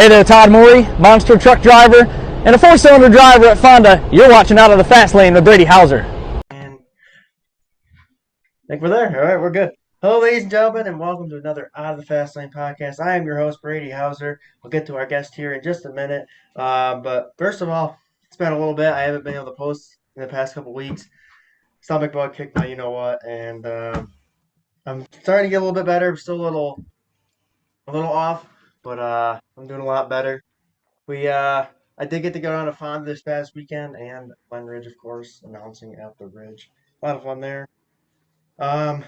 Hey there, Todd Morey, monster truck driver, and a four-cylinder driver at Fonda. You're watching Out of the Fast Lane with Brady Hauser. And I think we're there. All right, we're good. Hello, ladies and gentlemen, and welcome to another Out of the Fast Lane podcast. I am your host, Brady Hauser. We'll get to our guest here in just a minute. But first of all, it's been a little bit. I haven't been able to post in the past couple weeks. Stomach bug kicked my you-know-what, and I'm starting to get a little bit better. I'm still a little off, but I'm doing a lot better. I did get to go down to Fonda this past weekend, and Glen Ridge, of course, announcing at the Ridge. A lot of fun there. Um,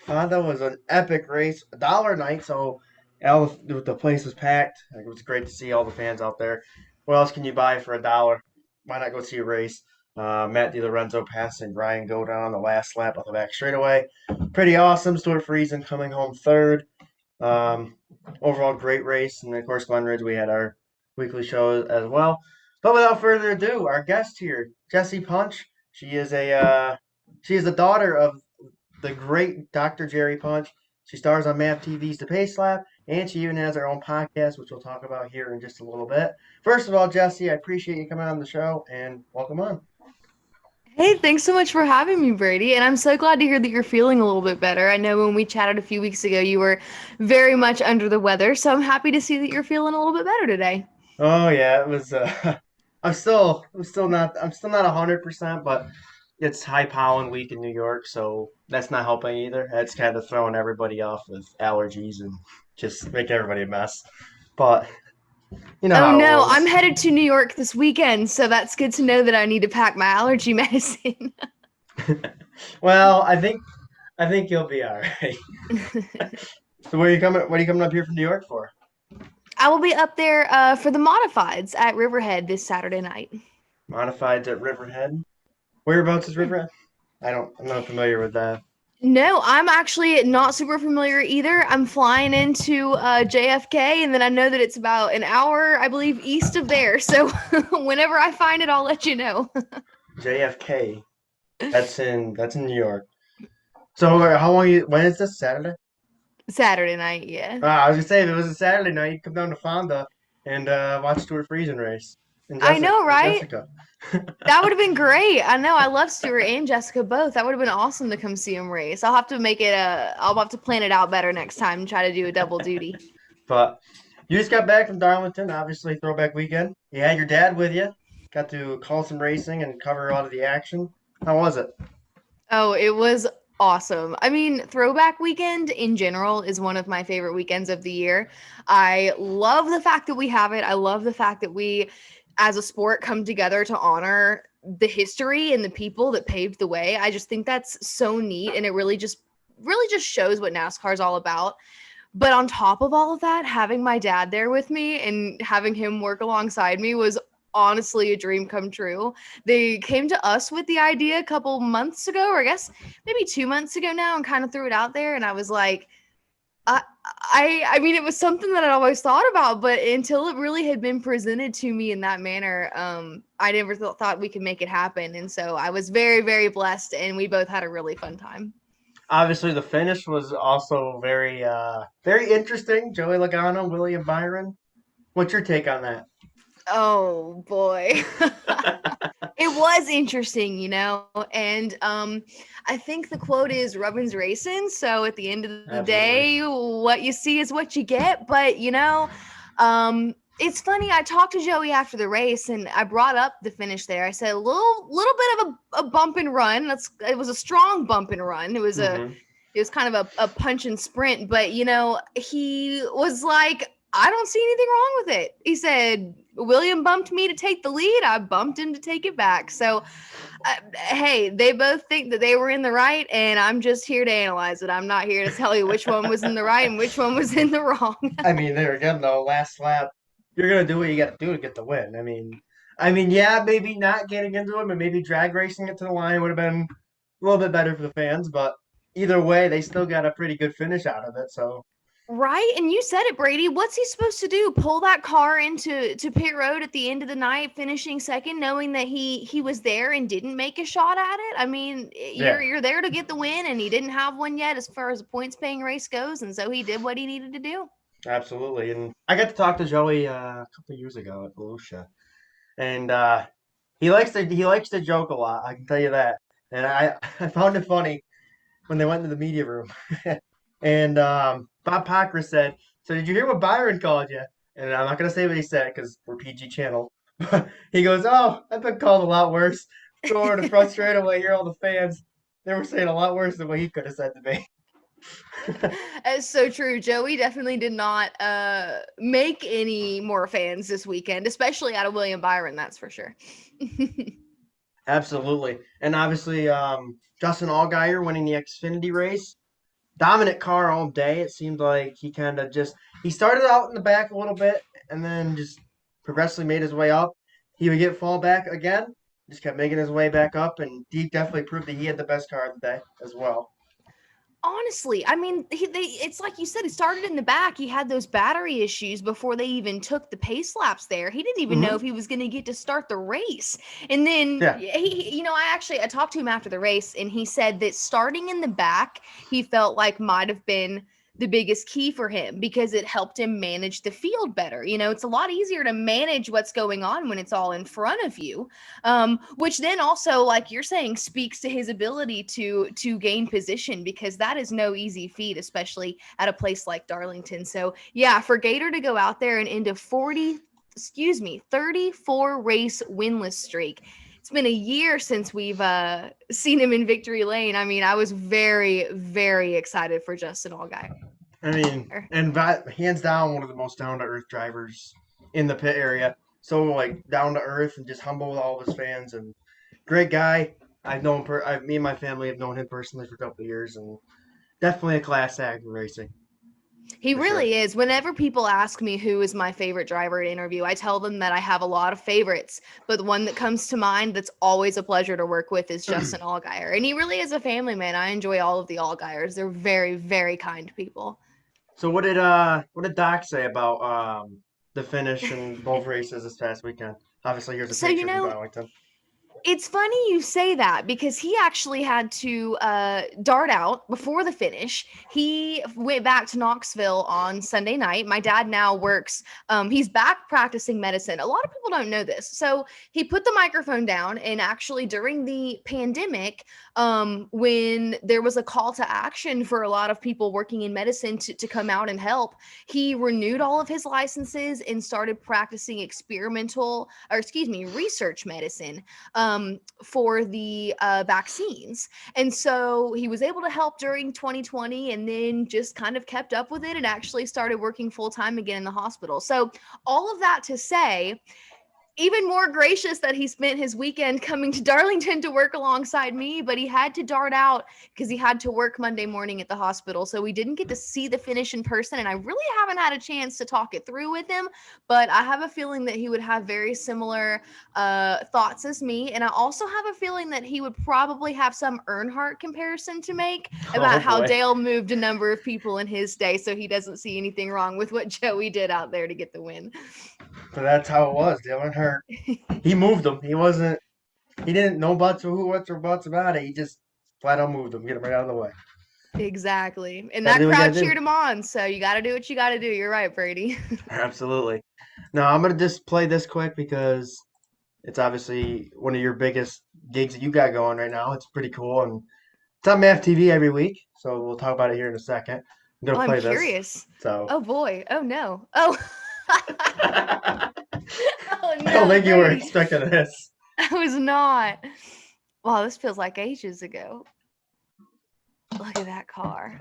Honda was an epic race, $1 a night, so the place was packed. Like, it was great to see all the fans out there. What else can you buy for $1? Why not go see a race? Matt DiLorenzo passing Ryan Go down the last lap of the back straightaway. Pretty awesome. Stuart Friesen coming home third. Overall, great race. And, of course, Glen Ridge, we had our weekly show as well. But without further ado, our guest here, Jessie Punch. She is the daughter of the great Dr. Jerry Punch. She stars on MAP TV's The Pace Lab, and she even has her own podcast, which we'll talk about here in just a little bit. First of all, Jessie, I appreciate you coming on the show, and welcome on. Hey, thanks so much for having me, Brady. And I'm so glad to hear that you're feeling a little bit better. I know when we chatted a few weeks ago, you were very much under the weather, so I'm happy to see that you're feeling a little bit better today. Oh yeah, it was. I'm still not 100%, but it's high pollen week in New York, so that's not helping either. That's kind of throwing everybody off with allergies and just making everybody a mess. But you know Oh how it no, I'm goes. headed to New York this weekend, so that's good to know that I need to pack my allergy medicine. Well, I think you'll be all right. So where are you coming? What are you coming up here from New York for? I will be up there for the Modifieds at Riverhead this Saturday night. Modifieds at Riverhead. Whereabouts is Riverhead? I'm not familiar with that. No, I'm actually not super familiar either. I'm flying into JFK, and then I know that it's about an hour, I believe, east of there. So whenever I find it, I'll let you know. JFK. That's in New York. So when is this, Saturday? Saturday night, yeah. I was gonna say if it was a Saturday night, you'd come down to Fonda and watch Stuart Friesen race. And I know, right? Jessica. That would have been great. I know. I love Stuart and Jessica both. That would have been awesome to come see them race. I'll have to I'll have to plan it out better next time and try to do a double duty. But you just got back from Darlington, obviously Throwback Weekend. You had your dad with you. Got to call some racing and cover a lot of the action. How was it? Oh, it was awesome. I mean, Throwback Weekend in general is one of my favorite weekends of the year. I love the fact that we have it. I love the fact that we, as a sport, come together to honor the history and the people that paved the way. I just think that's so neat, and it really just shows what NASCAR is all about. But on top of all of that, having my dad there with me and having him work alongside me was honestly a dream come true. They came to us with the idea a couple months ago, or I guess maybe 2 months ago now, and kind of threw it out there. And I was like, I mean, it was something that I'd always thought about, but until it really had been presented to me in that manner, I never thought we could make it happen. And so I was very, very blessed, and we both had a really fun time. Obviously, the finish was also very, very interesting. Joey Logano, William Byron. What's your take on that? Oh boy. It was interesting, and I think the quote is rubbin's racing. So at the end of the day, what you see is what you get. But it's funny. I talked to Joey after the race, and I brought up the finish there. I said a little bit of a bump and run. It was a strong bump and run. It was it was kind of a punch and sprint. But he was like, I don't see anything wrong with it. He said, William bumped me to take the lead. I bumped him to take it back. So, hey, they both think that they were in the right, and I'm just here to analyze it. I'm not here to tell you which one was in the right and which one was in the wrong. I mean, there again, though, last lap, you're going to do what you got to do to get the win. I mean, yeah, maybe not getting into it, but maybe drag racing it to the line would have been a little bit better for the fans. But either way, they still got a pretty good finish out of it. So. Right, and you said it, Brady. What's he supposed to do? Pull that car into pit road at the end of the night, finishing second, knowing that he was there and didn't make a shot at it? I mean, you're there to get the win, and he didn't have one yet as far as a points paying race goes, and so he did what he needed to do. Absolutely. And I got to talk to Joey a couple of years ago at Volusia, and he likes to joke a lot. I can tell you that. And I found it funny when they went to the media room, and Bob Pocker said, "So did you hear what Byron called you?" And I'm not gonna say what he said because we're PG channel. But he goes, "Oh, I've been called a lot worse." Going to frustrated when I hear all the fans. They were saying a lot worse than what he could have said to me. It's so true. Joey definitely did not make any more fans this weekend, especially out of William Byron, that's for sure. Absolutely. And obviously, Justin Allgaier winning the Xfinity race. Dominant car all day. It seemed like he kind of just he started out in the back a little bit and then just progressively made his way up. He would get fall back again, just kept making his way back up, and he definitely proved that he had the best car of the day as well. Honestly, I mean, it's like you said, he started in the back. He had those battery issues before they even took the pace laps there. He didn't even know Hmm. if he was going to get to start the race. And then Yeah. I talked to him after the race, and he said that starting in the back, he felt like might have been the biggest key for him because it helped him manage the field better. It's a lot easier to manage what's going on when it's all in front of you, which then also, like you're saying, speaks to his ability to gain position, because that is no easy feat, especially at a place like Darlington. So yeah, for Gator to go out there and into 34 race winless streak. It's been a year since we've seen him in victory lane. I mean, I was very, very excited for Justin Allgaier. I mean, and hands down, one of the most down to earth drivers in the pit area. So like down to earth and just humble with all of his fans and great guy. I've known me and my family have known him personally for a couple of years and definitely a class act in racing He for sure. really is. Whenever people ask me who is my favorite driver at interview, I tell them that I have a lot of favorites, but the one that comes to mind that's always a pleasure to work with is Justin Allgaier. And he really is a family man. I enjoy all of the Allgaiers. They're very, very kind people. So what did Doc say about the finish in both races this past weekend? Obviously, here's a So, picture from Darlington. it's funny you say that because he actually had to dart out before the finish. He went back to Knoxville on Sunday night. My dad now works, he's back practicing medicine. A lot of people don't know this. So he put the microphone down, and actually during the pandemic, when there was a call to action for a lot of people working in medicine to come out and help, he renewed all of his licenses and started practicing research medicine for the vaccines. And so he was able to help during 2020, and then just kind of kept up with it and actually started working full time again in the hospital. So all of that to say, even more gracious that he spent his weekend coming to Darlington to work alongside me, but he had to dart out because he had to work Monday morning at the hospital. So we didn't get to see the finish in person, and I really haven't had a chance to talk it through with him, but I have a feeling that he would have very similar thoughts as me. And I also have a feeling that he would probably have some Earnhardt comparison to make Oh about how boy, Dale moved a number of people in his day, so he doesn't see anything wrong with what Joey did out there to get the win. but that's how it was. Dylan Hurt. He moved them. He wasn't. He didn't know buts or who what's or buts about it. He just flat out moved them, get them right out of the way. Exactly. And Gotta that do what you crowd gotta do. cheered him on. So you got to do what you got to do. You're right, Brady. Absolutely. Now I'm gonna just play this quick because it's obviously one of your biggest gigs that you got going right now. It's pretty cool and it's on MAF TV every week, so we'll talk about it here in a second. I'm Oh, gonna I'm play this. curious. So Oh, boy. Oh, no. Oh, I oh don't no, think you were Brady. expecting this. I was not. Wow, this feels like ages ago. Look at that car.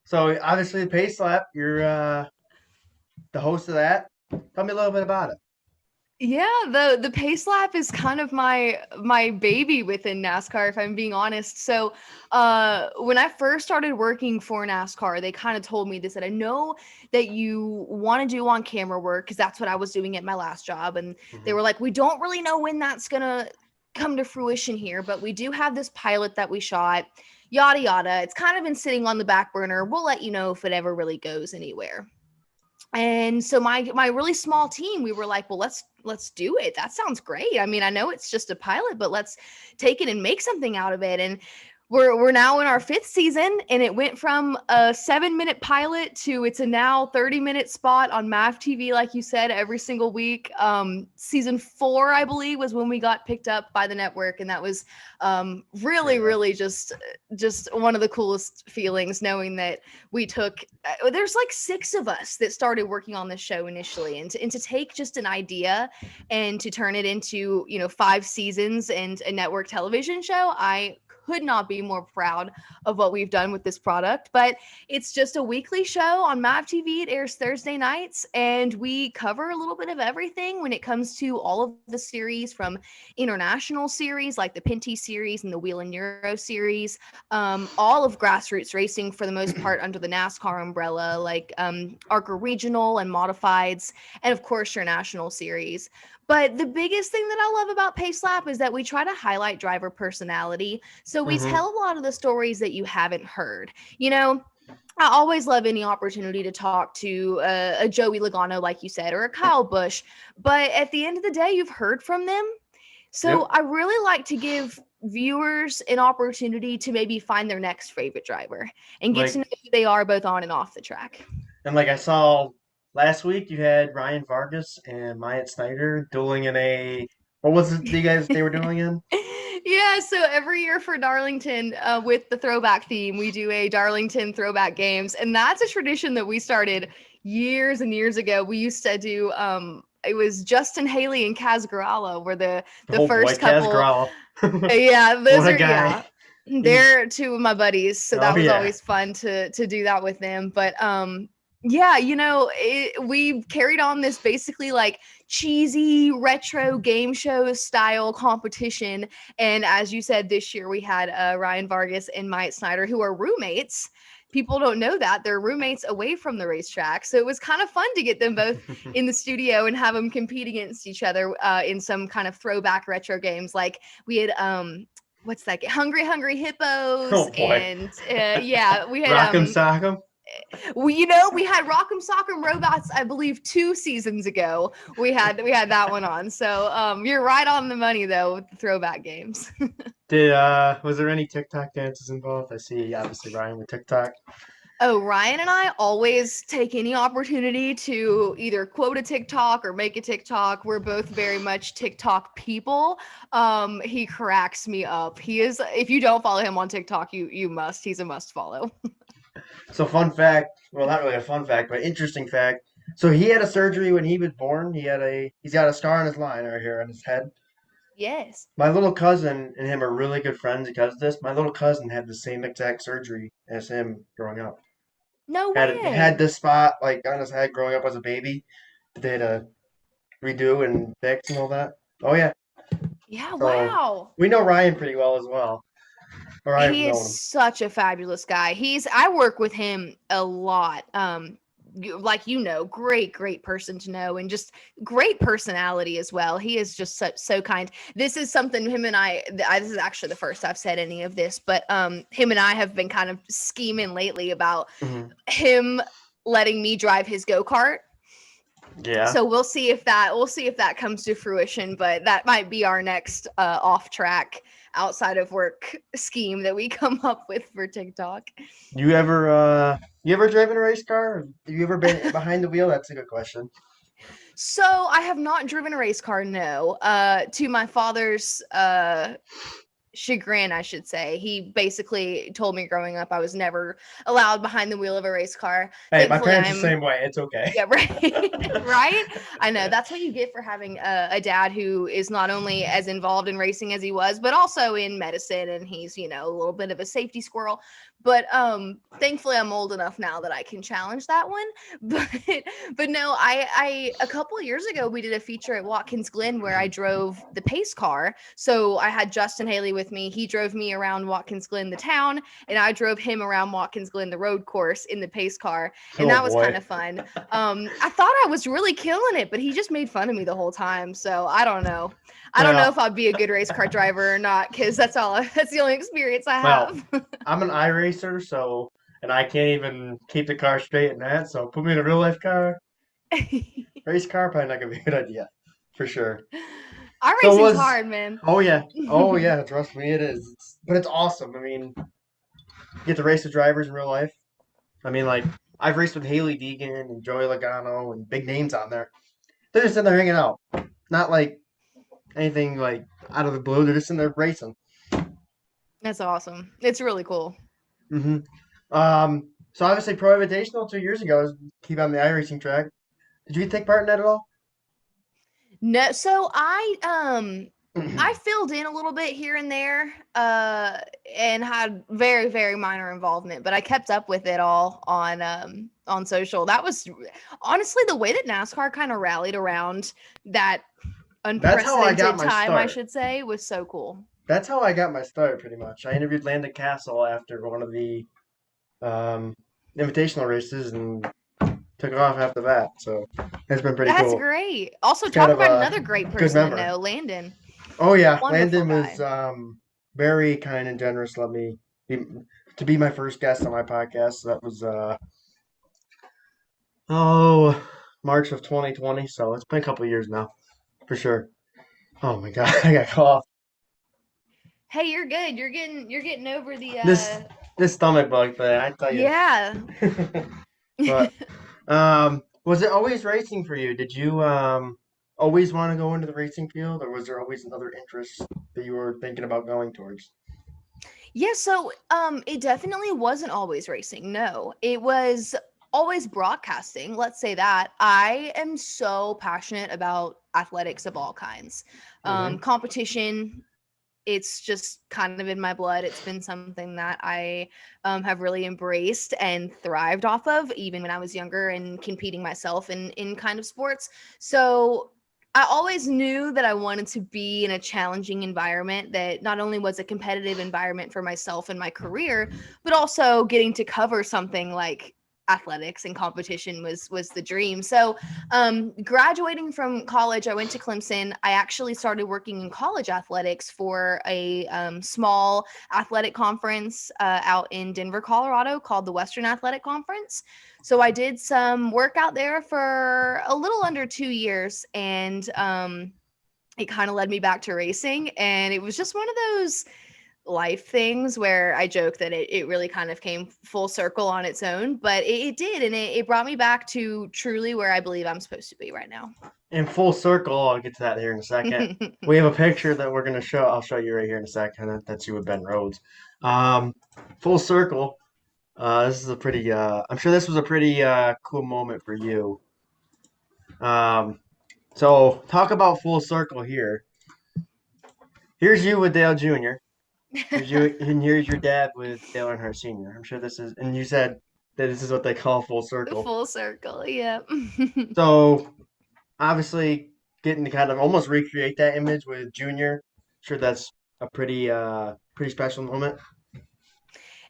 So obviously the pace lap, you're the host of that. Tell me a little bit about it. Yeah, the pace lap is kind of my baby within NASCAR, if I'm being honest. So, when I first started working for NASCAR, they kind of told me this, that I know that you want to do on camera work because that's what I was doing at my last job, and they Hmm. were like, we don't really know when that's gonna come to fruition here, but we do have this pilot that we shot, yada yada. It's kind of been sitting on the back burner. We'll let you know if it ever really goes anywhere. And so my really small team, we were like, well, let's do it. That sounds great. I mean, I know it's just a pilot, but let's take it and make something out of it. And we're now in our 5th season, and it went from a 7-minute pilot to it's a now 30-minute spot on MAV TV, like you said, every single week. Season 4, I believe, was when we got picked up by the network, and that was really just one of the coolest feelings, knowing that we took there's like 6 of us that started working on this show initially, and to take just an idea and to turn it into 5 seasons and a network television show. I could not be more proud of what we've done with this product. But it's just a weekly show on MAV TV. It airs Thursday nights, and we cover a little bit of everything when it comes to all of the series, from international series like the Pinty series and the Wheel and Euro series, all of grassroots racing for the most part under the NASCAR umbrella, like ARCA Regional and Modifieds, and of course your national series. But the biggest thing that I love about Pace Lap is that we try to highlight driver personality. So we tell a lot of the stories that you haven't heard. I always love any opportunity to talk to a Joey Logano, like you said, or a Kyle Busch. But at the end of the day, you've heard from them. So I really like to give viewers an opportunity to maybe find their next favorite driver and get to know who they are both on and off the track. And like I saw last week, you had Ryan Vargas and Myatt Snyder dueling in a, what was it they were dueling in? Yeah, so every year for Darlington, with the throwback theme, we do a Darlington Throwback Games, and that's a tradition that we started years and years ago. We used to do it was Justin Haley and Kaz Grala were the first couple. Yeah, those are they're 2 of my buddies, so that was always fun to do that with them. But we carried on this basically like cheesy retro game show style competition. And as you said, this year we had Ryan Vargas and Myatt Snyder, who are roommates. People don't know that they're roommates away from the racetrack. So it was kind of fun to get them both in the studio and have them compete against each other in some kind of throwback retro games. Like we had, what's that? Hungry Hippos. And we had Rock'em Sock'em. We had Rock'em Sock'em Robots, I believe 2 seasons ago. We had that one on. So you're right on the money though with the throwback games. Was there any TikTok dances involved? I see obviously Ryan with TikTok. Oh, Ryan and I always take any opportunity to either quote a TikTok or make a TikTok. We're both very much TikTok people. He cracks me up. He is, if you don't follow him on TikTok, you must. He's a must follow. So fun fact, well, not really a fun fact, but interesting fact. So he had a surgery when he was born. He's got a scar on his line right here on his head. Yes. My little cousin and him are really good friends because of this. My little cousin had the same exact surgery as him growing up. No way. Had this spot like on his head growing up as a baby that they had to redo and fix and all that. Oh yeah. Yeah, So wow. we know Ryan pretty well as well. He is such a fabulous guy. I work with him a lot. Great person to know, and just great personality as well. He is just so kind. This is something him and I this is actually the first I've said any of this, but him and I have been kind of scheming lately about him letting me drive his go-kart. Yeah. So we'll see if that comes to fruition, but that might be our next off track outside of work scheme that we come up with for TikTok. You ever driven a race car? Have you ever been behind the wheel? That's a good question. So I have not driven a race car, no. To my father's chagrin, I should say. He basically told me growing up I was never allowed behind the wheel of a race car. Hey, my parents the same way. It's okay. Yeah, right. Right? I know. That's what you get for having a dad who is not only as involved in racing as he was, but also in medicine, and he's, a little bit of a safety squirrel. But thankfully I'm old enough now that I can challenge that one. But no, I a couple of years ago we did a feature at Watkins Glen where I drove the pace car. So I had Justin Haley with me. He drove me around Watkins Glen, the town, and I drove him around Watkins Glen, the road course, in the pace car. And that was kind of fun. I thought I was really killing it, but he just made fun of me the whole time. So I don't know. I don't know if I'd be a good race car driver or not, because that's the only experience I have. Well, I'm an iRacer, and I can't even keep the car straight in that. So put me in a real life car, Race car probably not gonna be a good idea, for sure. Our So racing's was hard, man. oh yeah, trust me, it is. But it's awesome. I mean, you get to race with drivers in real life. I mean, like I've raced with Haley Deegan and Joey Logano and big names on there. They're just in there hanging out, not like anything like out of the blue. They're just in there racing. That's awesome. It's really cool. hmm So obviously, Pro Invitational 2 years ago was keep on the iRacing track. Did you take part in that at all? No, so I filled in a little bit here and there, and had very, very minor involvement, but I kept up with it all on social. That was honestly the way that NASCAR kind of rallied around that That's how I got unprecedented my time, I start. should say, was so cool. That's how I got my start, pretty much. I interviewed Landon Castle after one of the um, invitational races and took off after that. So it's been pretty That's cool. great. Also, It's kind talk of about a another great good person to memory. know, Landon. Oh yeah, Wonderful Landon was guy. very kind and generous. Let me to be my first guest on my podcast. So that was March of 2020. So it's been a couple of years now, for sure. Oh my God, I got cough. Hey, you're good. You're getting over the This this stomach bug thing, I tell you. yeah. But was it always racing for you? Did you always want to go into the racing field, or was there always another interest that you were thinking about going towards? Yeah, so it definitely wasn't always racing. No, it was always broadcasting. Let's say that. I am so passionate about athletics of all kinds. hmm Competition, it's just kind of in my blood. It's been something that I have really embraced and thrived off of, even when I was younger and competing myself in kind of sports. So I always knew that I wanted to be in a challenging environment that not only was a competitive environment for myself and my career, but also getting to cover something like athletics and competition was the dream. So graduating from college, I went to Clemson. I actually started working in college athletics for a small athletic conference out in Denver, Colorado, called the Western Athletic Conference. So I did some work out there for a little under 2 years, and it kind of led me back to racing. And it was just one of those life things where I joke that it really kind of came full circle on its own, but it did. And it brought me back to truly where I believe I'm supposed to be right now. In full circle, I'll get to that here in a second. We have a picture that we're gonna show. I'll show you right here in a second. That's you with Ben Rhodes. Um, full circle. This is a pretty. I'm sure this was a pretty cool moment for you. Um, so talk about full circle here. Here's you with Dale Jr. Here's you, and here's your dad with Dale Earnhardt Sr. I'm sure this is, and you said that this is what they call full circle. Full circle, yeah. So obviously, getting to kind of almost recreate that image with Junior, sure that's a pretty special moment.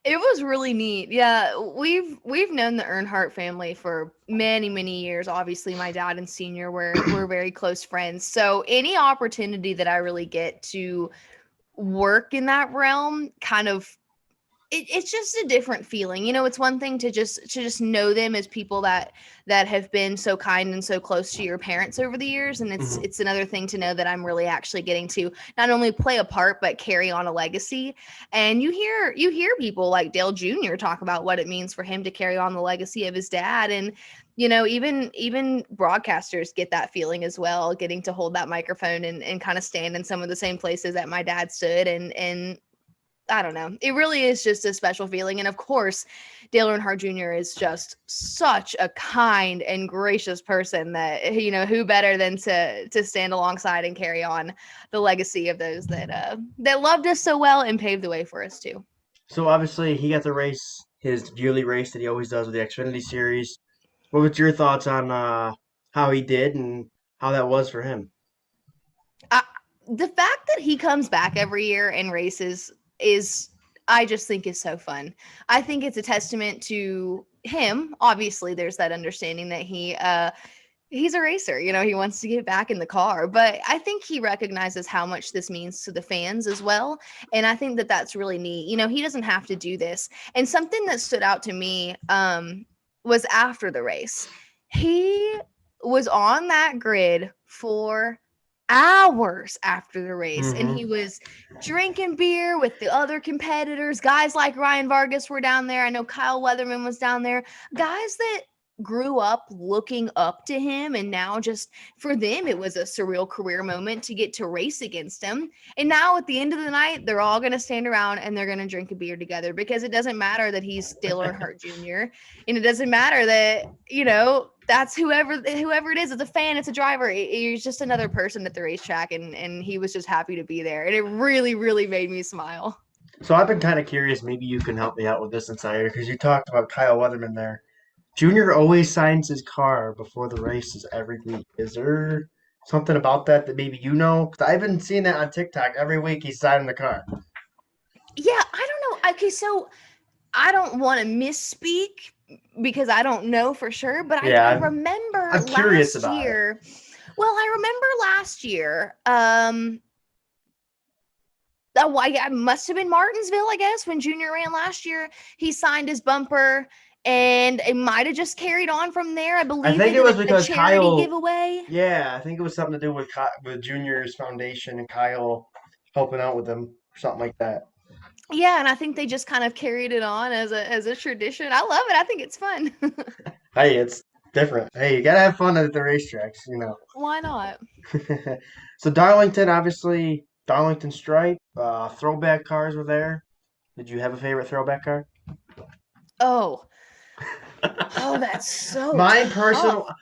It was really neat. Yeah, we've known the Earnhardt family for many, many years. Obviously, my dad and Senior were very close friends. So any opportunity that I really get to work in that realm kind of it's just a different feeling. You know, it's one thing to just know them as people that have been so kind and so close to your parents over the years, and it's Mhm. it's another thing to know that I'm really actually getting to not only play a part but carry on a legacy. And you hear people like Dale Jr. talk about what it means for him to carry on the legacy of his dad, and even broadcasters get that feeling as well, getting to hold that microphone and kind of stand in some of the same places that my dad stood, and I don't know. It really is just a special feeling. And of course, Dale Earnhardt Jr. is just such a kind and gracious person that, who better than to stand alongside and carry on the legacy of those that loved us so well and paved the way for us too. So obviously, he got to race his yearly race that he always does with the Xfinity Series. What was your thoughts on how he did and how that was for him? I, the fact that he comes back every year and races is I just think is so fun. I think it's a testament to him. Obviously, there's that understanding that he's a racer, he wants to get back in the car, but I think he recognizes how much this means to the fans as well. And I think that that's really neat. He doesn't have to do this. And something that stood out to me was after the race. He was on that grid for hours after the race, and he was drinking beer with the other competitors. Guys like Ryan Vargas were down there. I know Kyle Weatherman was down there. Guys that grew up looking up to him, and now just for them it was a surreal career moment to get to race against him. And now at the end of the night, they're all going to stand around and they're going to drink a beer together, because it doesn't matter that he's Dale Earnhardt Jr. and it doesn't matter that, you know, that's whoever it is. It's a fan, it's a driver. He's just another person at the racetrack, and he was just happy to be there, and it really, really made me smile. So I've been kind of curious. Maybe you can help me out with this, Insider, because you talked about Kyle Weatherman there. Junior always signs his car before the races every week. Is there something about that maybe you know? Because I've been seeing that on TikTok. Every week he's signing the car. Yeah, I don't know. Okay, so I don't want to misspeak because I don't know for sure, but I remember I'm curious last about year. Well, I remember last year. It must have been Martinsville, I guess, when Junior ran last year. He signed his bumper. And it might have just carried on from there. I believe I think it was because charity Kyle giveaway. Yeah, I think it was something to do with Junior's foundation and Kyle helping out with them or something like that. Yeah, and I think they just kind of carried it on as a tradition. I love it. I think it's fun. Hey, it's different. Hey, you gotta have fun at the racetracks, you know. Why not? So Darlington, obviously, Darlington Stripe, throwback cars were there. Did you have a favorite throwback car? Oh, that's so Mine tough.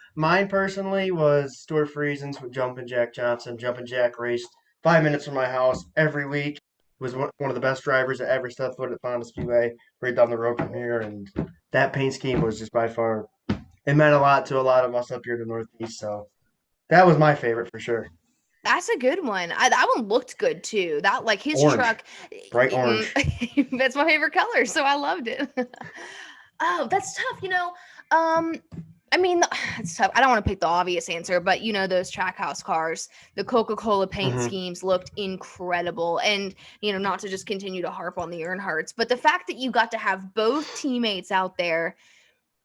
personally was Stuart Friesen's with Jumpin' Jack Johnson. Jumpin' Jack raced 5 minutes from my house every week. Was one of the best drivers that ever stepped foot at Fonda Speedway, right down the road from here. And that paint scheme was just by far, it meant a lot to a lot of us up here in the Northeast. So that was my favorite for sure. That's a good one. That one looked good too. That, like, his Orange. truck, Bright orange. That's my favorite color, so I loved it. Oh, that's tough. You know, I mean, it's tough. I don't want to pick the obvious answer, but you know, those Trackhouse cars, the Coca-Cola paint schemes looked incredible. And, you know, not to just continue to harp on the Earnhardts, but the fact that you got to have both teammates out there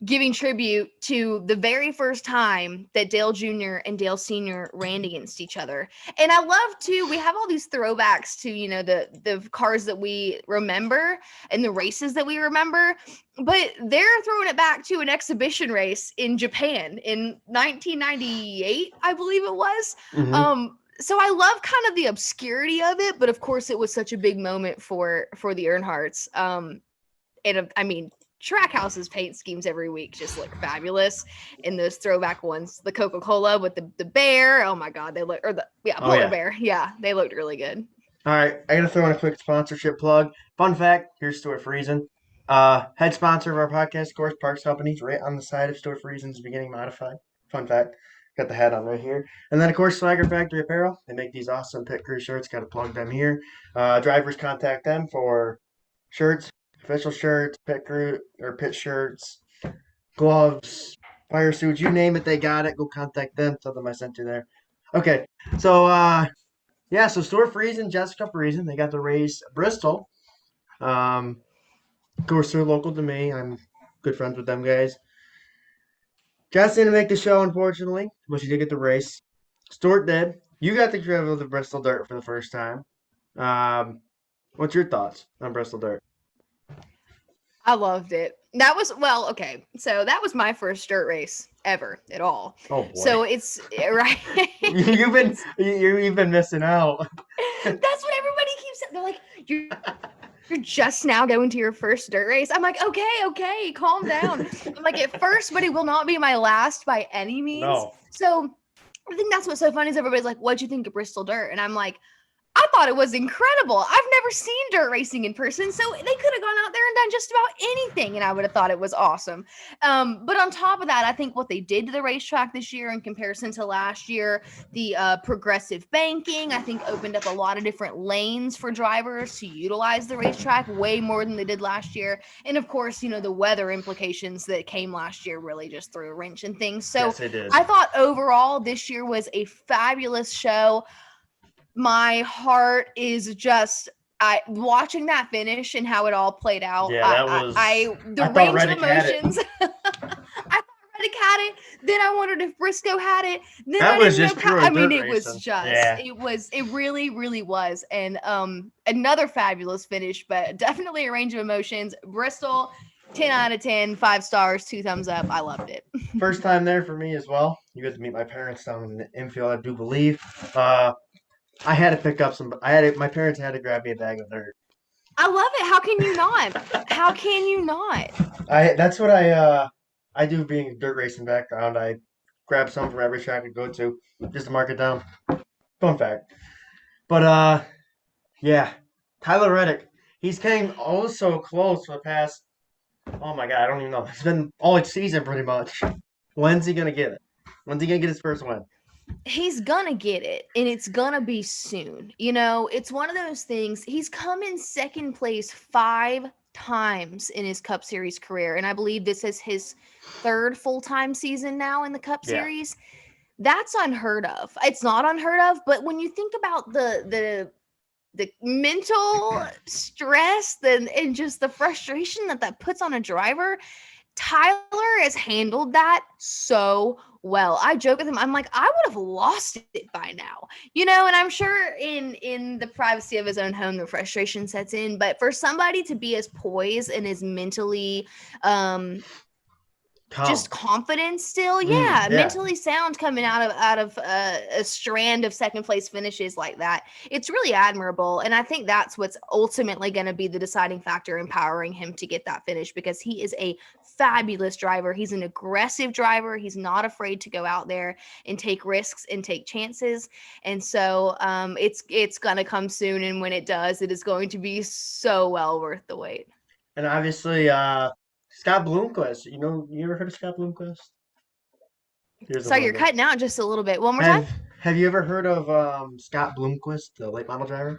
giving tribute to the very first time that Dale Jr. and Dale Sr. ran against each other. And I love too, we have all these throwbacks to, you know, the cars that we remember and the races that we remember, but they're throwing it back to an exhibition race in Japan in 1998, I believe it was. So I love kind of the obscurity of it, but of course it was such a big moment for the Earnhardts. And I mean, Trackhouse's paint schemes every week just look fabulous. And those throwback ones, the Coca-Cola with the bear, oh my god, they look, or the polar bear, they looked really good. All right, I gotta throw in a quick sponsorship plug. Fun fact: here's Stuart Friesen, head sponsor of our podcast, of course, Parks Companies, right on the side of Stuart Friesen's Beginning Modified. Fun fact: got the hat on right here, and then of course Swagger Factory Apparel. They make these awesome pit crew shirts. Got to plug them here. Drivers contact them for shirts. Official shirts, pit crew or pit shirts, gloves, fire suits, you name it, they got it. Go contact them. Tell them I sent you there. Okay, so so Stuart Friesen, Jessica Friesen, they got the race at Bristol. Of course, they're local to me. I'm good friends with them guys. Jess didn't make the show, unfortunately, but she did get the race. Stuart did. You got to travel the Bristol Dirt for the first time. What's your thoughts on Bristol Dirt? I loved it. That was, well, okay. So that was my first dirt race ever at all. Oh boy. So it's right. you've been missing out. That's what everybody keeps saying. They're like, you're just now going to your first dirt race. I'm like, okay, calm down. I'm like, at first, but it will not be my last by any means. No. So I think that's what's so funny is everybody's like, what'd you think of Bristol Dirt? And I'm like, I thought it was incredible. I've never seen dirt racing in person, so they could have gone out there and done just about anything, and I would have thought it was awesome. But on top of that, I think what they did to the racetrack this year in comparison to last year, the progressive banking, I think opened up a lot of different lanes for drivers to utilize the racetrack way more than they did last year. And of course, you know, the weather implications that came last year really just threw a wrench in things. So yes, it did. I thought overall this year was a fabulous show. My heart is just watching that finish and how it all played out. Yeah, that was. The range of emotions. I thought Reddick Nick had it. Then I wondered if Briscoe had it. Then That I was didn't just know. pure I mean, dirt it was racing. just. Yeah. It really, really was. And another fabulous finish, but definitely a range of emotions. Bristol, 10 out of 10, 5 stars, 2 thumbs up. I loved it. First time there for me as well. You got to meet my parents down in the infield, I do believe. I had to pick up some. My parents had to grab me a bag of dirt. I love it. How can you not? How can you not? That's what I do. Being a dirt racing background, I grab some from every track I go to just to mark it down. Fun fact. But yeah, Tyler Reddick. He's came oh so close for the past. Oh my God, I don't even know. It's been all season pretty much. When's he gonna get it? When's he gonna get his first win? He's gonna get it, and it's gonna be soon. You know, it's one of those things. He's come in second place 5 times in his Cup Series career, and I believe this is his 3rd full-time season now in the Cup Yeah. Series. That's unheard of. It's not unheard of, but when you think about the mental stress and just the frustration that puts on a driver, Tyler has handled that so well. I joke with him. I'm like, I would have lost it by now, you know, and I'm sure in the privacy of his own home, the frustration sets in, but for somebody to be as poised and as mentally, just confidence still, yeah, mentally sound coming out of a strand of second place finishes like that. It's really admirable, and I think that's what's ultimately going to be the deciding factor empowering him to get that finish, because he is a fabulous driver. He's an aggressive driver. He's not afraid to go out there and take risks and take chances, and so it's going to come soon, and when it does, it is going to be so well worth the wait. And obviously, Scott Bloomquist. You ever heard of Scott Bloomquist? So you're cutting out just a little bit. One more time. Have you ever heard of Scott Bloomquist, the late model driver?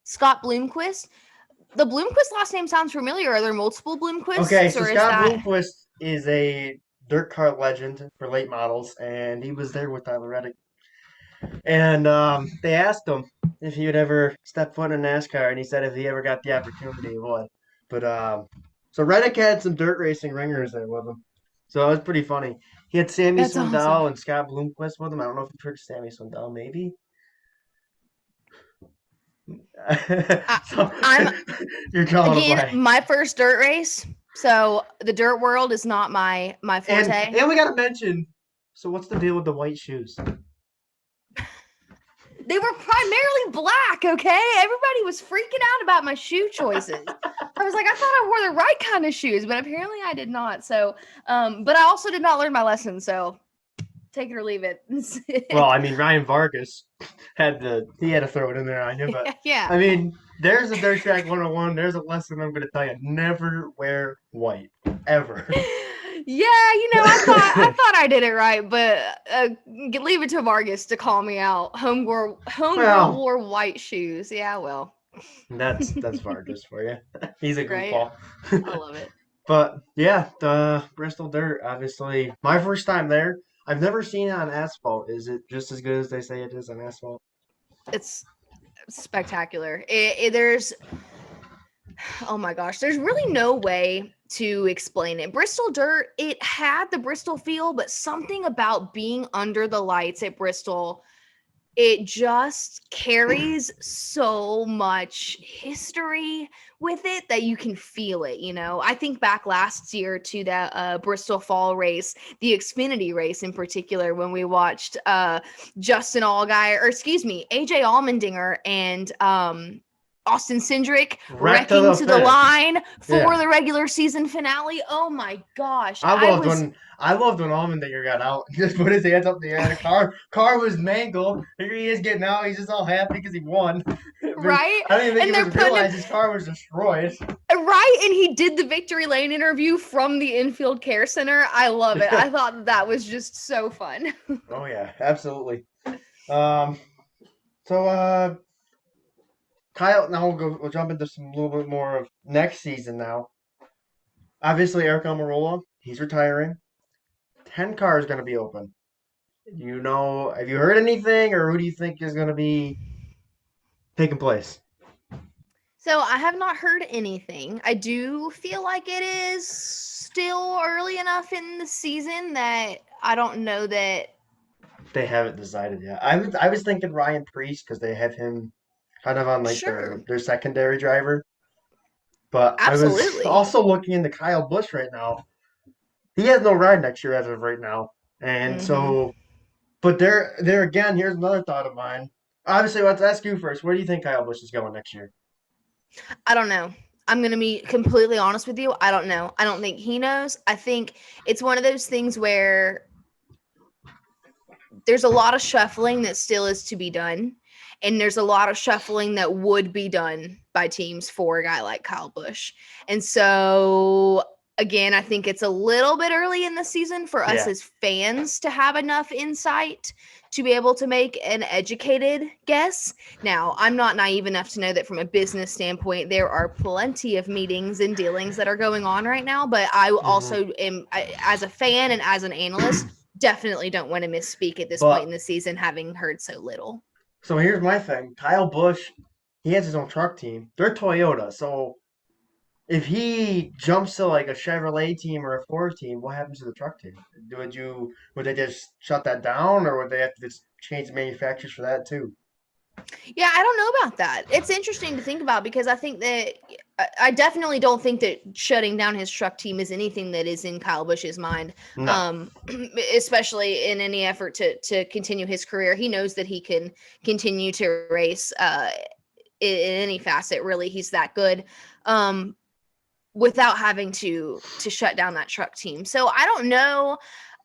Scott Bloomquist. The Bloomquist last name sounds familiar. Are there multiple Bloomquists? Okay, so Scott Bloomquist is a dirt car legend for late models, and he was there with Tyler Reddick. And they asked him if he would ever step foot in NASCAR, and he said if he ever got the opportunity, he would. But so Reddick had some dirt racing ringers there with him, so it was pretty funny. He had Sammy Swindell awesome. and Scott Bloomquist with him. I don't know if you've heard of Sammy Swindell, maybe. You're calling again, my first dirt race. So the dirt world is not my forte. And we got to mention. So what's the deal with the white shoes? They were primarily black, okay? Everybody was freaking out about my shoe choices. I was like, I thought I wore the right kind of shoes, but apparently I did not. So, but I also did not learn my lesson, so take it or leave it. Well, I mean, Ryan Vargas had to throw it in there on you, but yeah. I mean, there's a Dirt Track 101. There's a lesson I'm going to tell you. Never wear white, ever. Yeah, I thought I did it right, but leave it to Vargas to call me out. Homegirl wore white shoes. Yeah, well. That's Vargas for you. He's a goofball. I love it. But yeah, the Bristol Dirt, obviously, my first time there. I've never seen it on asphalt. Is it just as good as they say it is on asphalt? It's spectacular. Oh my gosh, there's really no way to explain it. Bristol Dirt, it had the Bristol feel, but something about being under the lights at Bristol, it just carries so much history with it that you can feel it, I think back last year to that Bristol Fall race, the Xfinity race in particular, when we watched AJ Allmendinger and Austin Cindric wrecking to the line for the regular season finale. Oh my gosh. I loved when Allmendinger got out. He just put his hands up in the air. The car was mangled. Here he is getting out. He's just all happy because he won. Right? I don't even think he realized his car was destroyed. Right? And he did the Victory Lane interview from the infield care center. I love it. I thought that was just so fun. Oh yeah, absolutely. Kyle, now we'll jump into a little bit more of next season now. Obviously, Eric Almirola, he's retiring. 10 cars going to be open. Have you heard anything, or who do you think is going to be taking place? So I have not heard anything. I do feel like it is still early enough in the season that I don't know that. They haven't decided yet. I was thinking Ryan Priest because they have him kind of on like Sure, their secondary driver. But I was absolutely. also looking into Kyle Busch right now. He has no ride next year as of right now, and Hmm. so. But there again. Here's another thought of mine. Obviously, let's ask you first. Where do you think Kyle Busch is going next year? I don't know. I'm going to be completely honest with you. I don't know. I don't think he knows. I think it's one of those things where there's a lot of shuffling that still is to be done. And there's a lot of shuffling that would be done by teams for a guy like Kyle Busch. And so, again, I think it's a little bit early in the season for us Yeah. as fans to have enough insight to be able to make an educated guess. Now, I'm not naive enough to know that from a business standpoint, there are plenty of meetings and dealings that are going on right now. But I also am, as a fan and as an analyst, definitely don't want to misspeak at this point But in the season, having heard so little. so here's my thing. Kyle Busch, he has his own truck team. They're Toyota, so if he jumps to like a Chevrolet team or a Ford team, what happens to the truck team? Would they just shut that down, or would they have to just change the manufacturers for that too? Yeah, I don't know about that. It's interesting to think about because I think that I definitely don't think that shutting down his truck team is anything that is in Kyle Busch's mind. No. Especially in any effort to continue his career. He knows that he can continue to race in any facet. Really, he's that good. Without having to shut down that truck team. So I don't know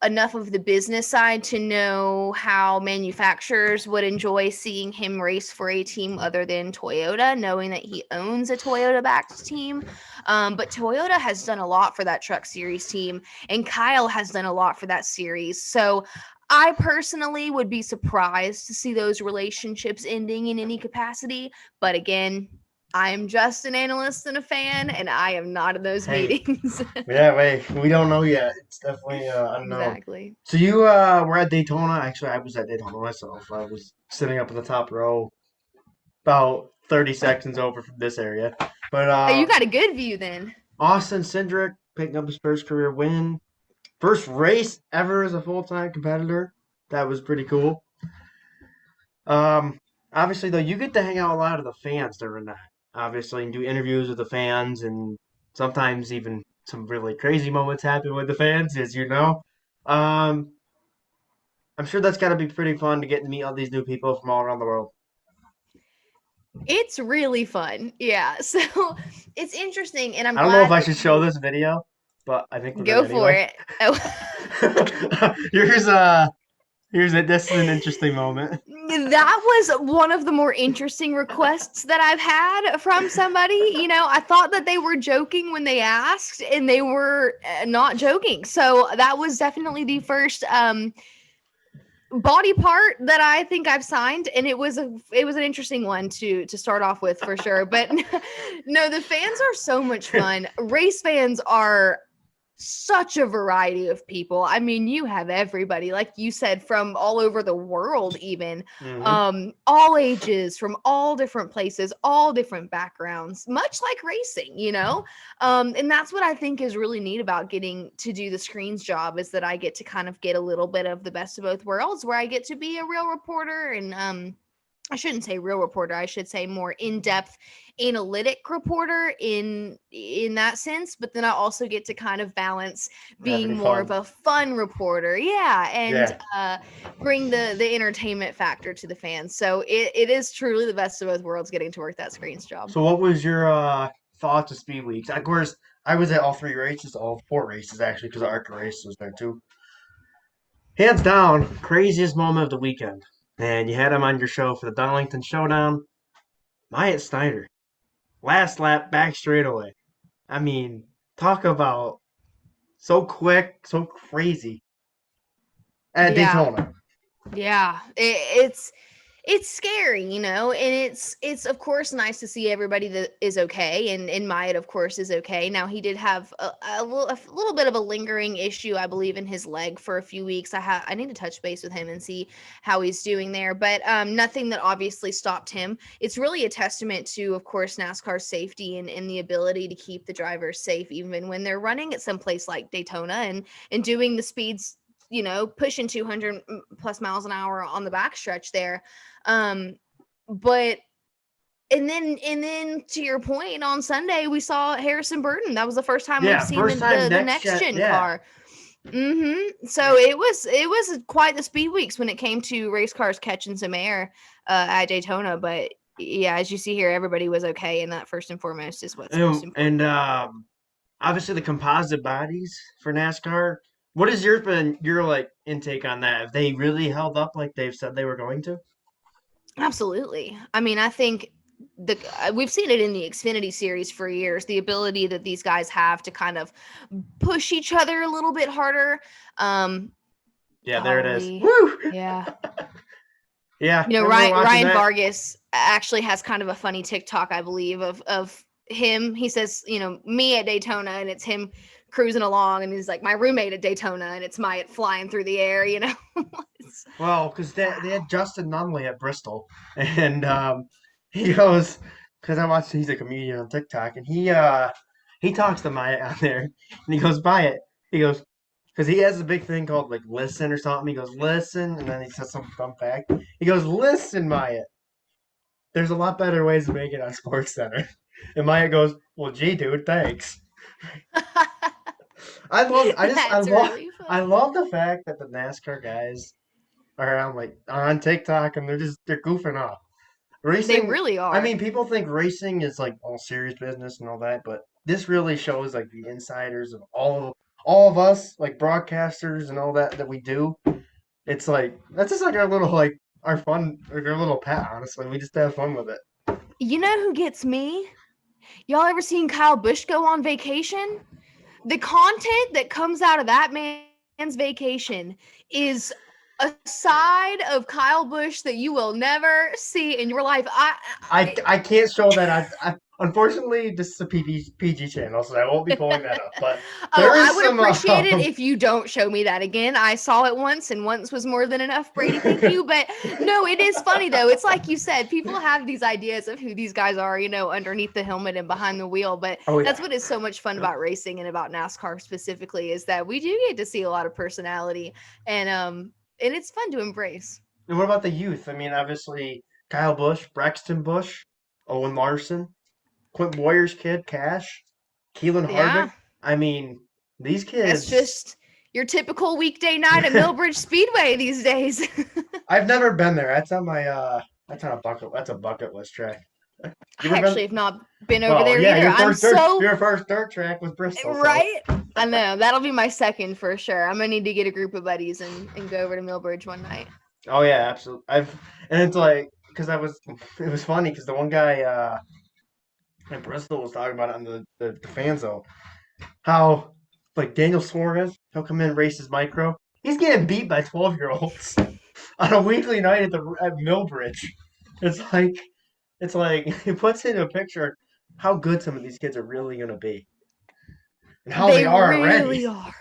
enough of the business side to know how manufacturers would enjoy seeing him race for a team other than Toyota, knowing that he owns a Toyota-backed team. But Toyota has done a lot for that Truck Series team, and Kyle has done a lot for that series. So I personally would be surprised to see those relationships ending in any capacity. But again, I'm just an analyst and a fan, and I am not in those Hey, meetings. yeah, wait, we don't know yet. It's definitely unknown. Exactly. So you were at Daytona. Actually, I was at Daytona myself. I was sitting up in the top row, about 30 sections over from this area. But Oh, you got a good view then. Austin Cindric picking up his first career win, first race ever as a full-time competitor. That was pretty cool. Um, obviously though, you get to hang out with a lot of the fans during that. Obviously, and do interviews with the fans, and sometimes even some really crazy moments happen with the fans, as you know. Um, I'm sure that's got to be pretty fun to get to meet all these new people from all around the world. It's really fun. Yeah. So it's interesting, and I'm I don't know if glad I that should show you this video, but I think we're go gonna for anyway. it. Oh. Here's it. This is an interesting moment. That was one of the more interesting requests that I've had from somebody. You know, I thought that they were joking when they asked, and they were not joking. So that was definitely the first body part that I think I've signed, and it was an interesting one to start off with for sure. But no, the fans are so much fun. Race fans are such a variety of people. I mean, you have everybody, like you said, from all over the world, even all ages, from all different places, all different backgrounds, much like racing, you know. And that's what I think is really neat about getting to do the screens job, is that I get to kind of get a little bit of the best of both worlds, where I get to be a real reporter and I shouldn't say real reporter. I should say more in-depth analytic reporter in that sense. But then I also get to kind of balance being Having more of fun. a fun reporter, yeah, and Yeah. bring the entertainment factor to the fans. So it is truly the best of both worlds getting to work that screens job. So what was your thoughts of Speed Weeks? Of course, I was at all three races, all four races actually, because the ARCA race was there too. Hands down, craziest moment of the weekend. And you had him on your show for the Donington Showdown. Myatt Snyder. Last lap, back straightaway. I mean, talk about so quick, so crazy. At Yeah, Daytona. yeah, it's scary, you know, and it's of course nice to see everybody that is okay, and Myatt of course is okay. Now he did have a little bit of a lingering issue, I believe, in his leg for a few weeks. I need to touch base with him and see how he's doing there, but nothing that obviously stopped him. It's really a testament to, of course, NASCAR's safety and the ability to keep the drivers safe even when they're running at some place like Daytona and doing the speeds, you know, pushing 200 plus miles an hour on the backstretch there. But and then to your point, on Sunday we saw Harrison Burton. That was the first time we've Yeah, seen first time the next next gen gen. Yeah. car. So it was quite the speed weeks when it came to race cars catching some air at Daytona. But yeah, as you see here, everybody was okay, and that first and foremost is what's most important. And obviously the composite bodies for NASCAR. What has your like intake on that? Have they really held up like they've said they were going to? Absolutely. I mean, I think we've seen it in the Xfinity series for years, the ability that these guys have to kind of push each other a little bit harder. Yeah, there it is. Golly. Woo! Yeah. Yeah, You know, I remember watching Ryan that. Vargas actually has kind of a funny TikTok, I believe, of him. He says, you know, me at Daytona, and it's him cruising along, and he's like, my roommate at Daytona, and it's Myatt flying through the air, you know. Well, because they had Justin Nunley at Bristol, and he goes, because I watched, he's a comedian on TikTok, and he talks to Myatt on there, and he goes, Myatt, he goes, because he has a big thing called like listen or something. He goes, listen, and then he says some fun fact. He goes, listen, Myatt, there's a lot better ways to make it on Sports Center. And Myatt goes, well, gee, dude, thanks. I love, I just, That's really I funny. love the fact that the NASCAR guys are on like on TikTok and they're goofing off. They Racing, really I are. mean, people think racing is like all serious business and all that, but this really shows like the insiders of all of us, like broadcasters and all that we do. It's like that's just like our little like our fun, like our little pet. Honestly, we just have fun with it. You know who gets me? Y'all ever seen Kyle Busch go on vacation? The content that comes out of that man's vacation is a side of Kyle Busch that you will never see in your life. I can't show that. Unfortunately, this is a PG channel, so I won't be pulling that up. But Oh, there I is would some. appreciate it if you don't show me that again. I saw it once, and once was more than enough, Brady. Thank you. But no, it is funny, though. It's like you said, people have these ideas of who these guys are, you know, underneath the helmet and behind the wheel. But Oh yeah. that's what is so much fun about racing and about NASCAR specifically, is that we do get to see a lot of personality, and it's fun to embrace. And what about the youth? I mean, obviously Kyle Busch, Braxton Busch, Owen Larson, Quint Boyer's kid, Cash, Keelan Harvick. Yeah, I mean, these that's kids. just your typical weekday night at Millbridge Speedway these days. I've never been there. That's on my that's a bucket list track. You I ever actually been? have not been over Well, there yeah, either. I'm so your first dirt track was Bristol, so. right. I know that'll be my second for sure. I'm gonna need to get a group of buddies and go over to Millbridge one night. Oh yeah, absolutely. And it's like because it was funny because the one guy in Bristol was talking about it on the fan zone how like Daniel Suarez he'll come in and race his micro. He's getting beat by 12-year-olds on a weekly night at Millbridge. It's like it puts into a picture how good some of these kids are really gonna be and how they They are really already. are.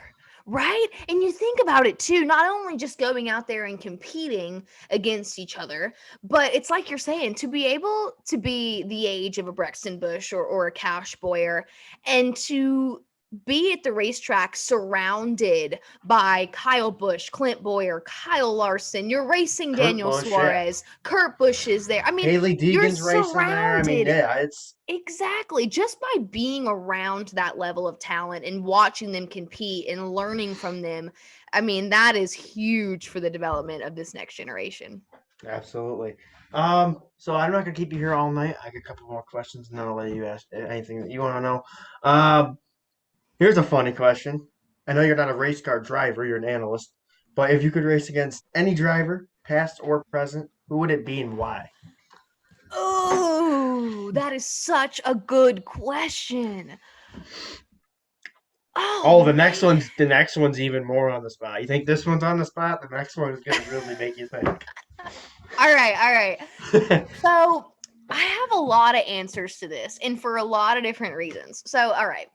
Right? And you think about it too, not only just going out there and competing against each other, but it's like you're saying, to be able to be the age of a Brexton Bush or a Cash Boyer, and to be at the racetrack surrounded by Kyle Busch, Clint Boyer, Kyle Larson, you're racing Kurt Daniel Busch, yeah. Suarez, Kurt Busch is there. I mean, Haley you're Deegan's racing there. I mean, surrounded. yeah, it's Exactly. Just by being around that level of talent and watching them compete and learning from them, I mean, that is huge for the development of this next generation. absolutely. So I'm not gonna keep you here all night. I got a couple more questions, and then I'll let you ask anything that you want to know. Um, Here's a funny question. I know you're not a race car driver, you're an analyst, but if you could race against any driver, past or present, who would it be and why? Oh, that is such a good question. Oh Oh, man. the next one's even more on the spot. You think this one's on the spot? The next one is gonna really make you think. All right. So I have a lot of answers to this, and for a lot of different reasons. So, all right.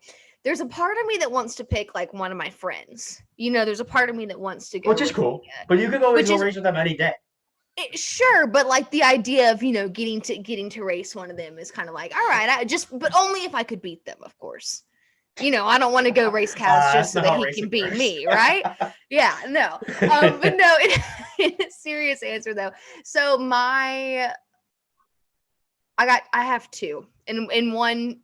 There's a part of me that wants to pick like one of my friends. There's a part of me that wants to go, Which is cool. But you could always go race with them any day. Sure, but like the idea of getting to race one of them is kind of like, all right, but only if I could beat them, of course. I don't want to go race Kaz just so that he can beat me, right? Yeah, no. But no, serious answer though. So I have two, and one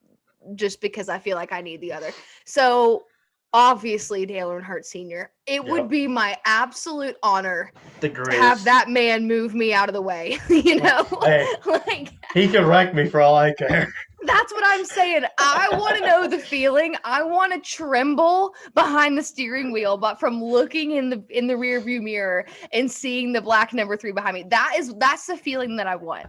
just because I feel like I need the other. So obviously Dale Earnhardt Sr. It would be my absolute honor to have that man move me out of the way. Hey, like he can wreck me for all I care. That's what I'm saying. I want to know the feeling. I want to tremble behind the steering wheel, but from looking in the rear view mirror and seeing the black number 3 behind me, that's the feeling that I want.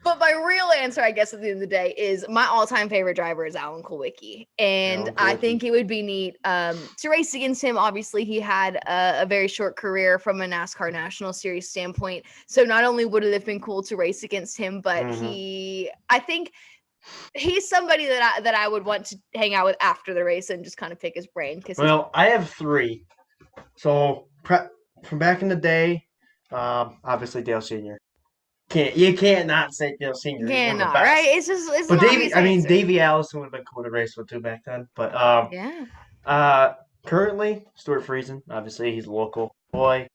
But my real answer, I guess, at the end of the day, is my all-time favorite driver is Alan Kulwicki. And I think it would be neat to race against him. Obviously, he had a very short career from a NASCAR National Series standpoint. So not only would it have been cool to race against him, but I think he's somebody that I would want to hang out with after the race and just kind of pick his brain. Well, I have 3. So from back in the day, obviously Dale Sr. You can't not say Dale Sr. Yeah, not right. It's but Davey Allison would have been cool to race with too back then. But currently Stuart Friesen, obviously he's a local boy.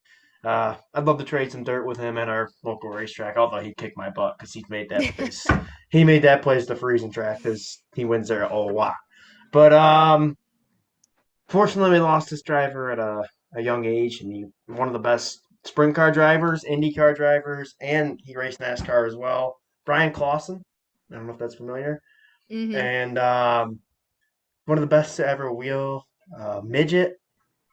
I'd love to trade some dirt with him at our local racetrack. Although he'd kick my butt because he's made that place. He made that place the Friesen track because he wins there a lot. But fortunately, we lost this driver at a young age, and he one of the best sprint car drivers, Indy car drivers, and he raced NASCAR as well. Brian Clausen, I don't know if that's familiar, and one of the best to ever wheel midget.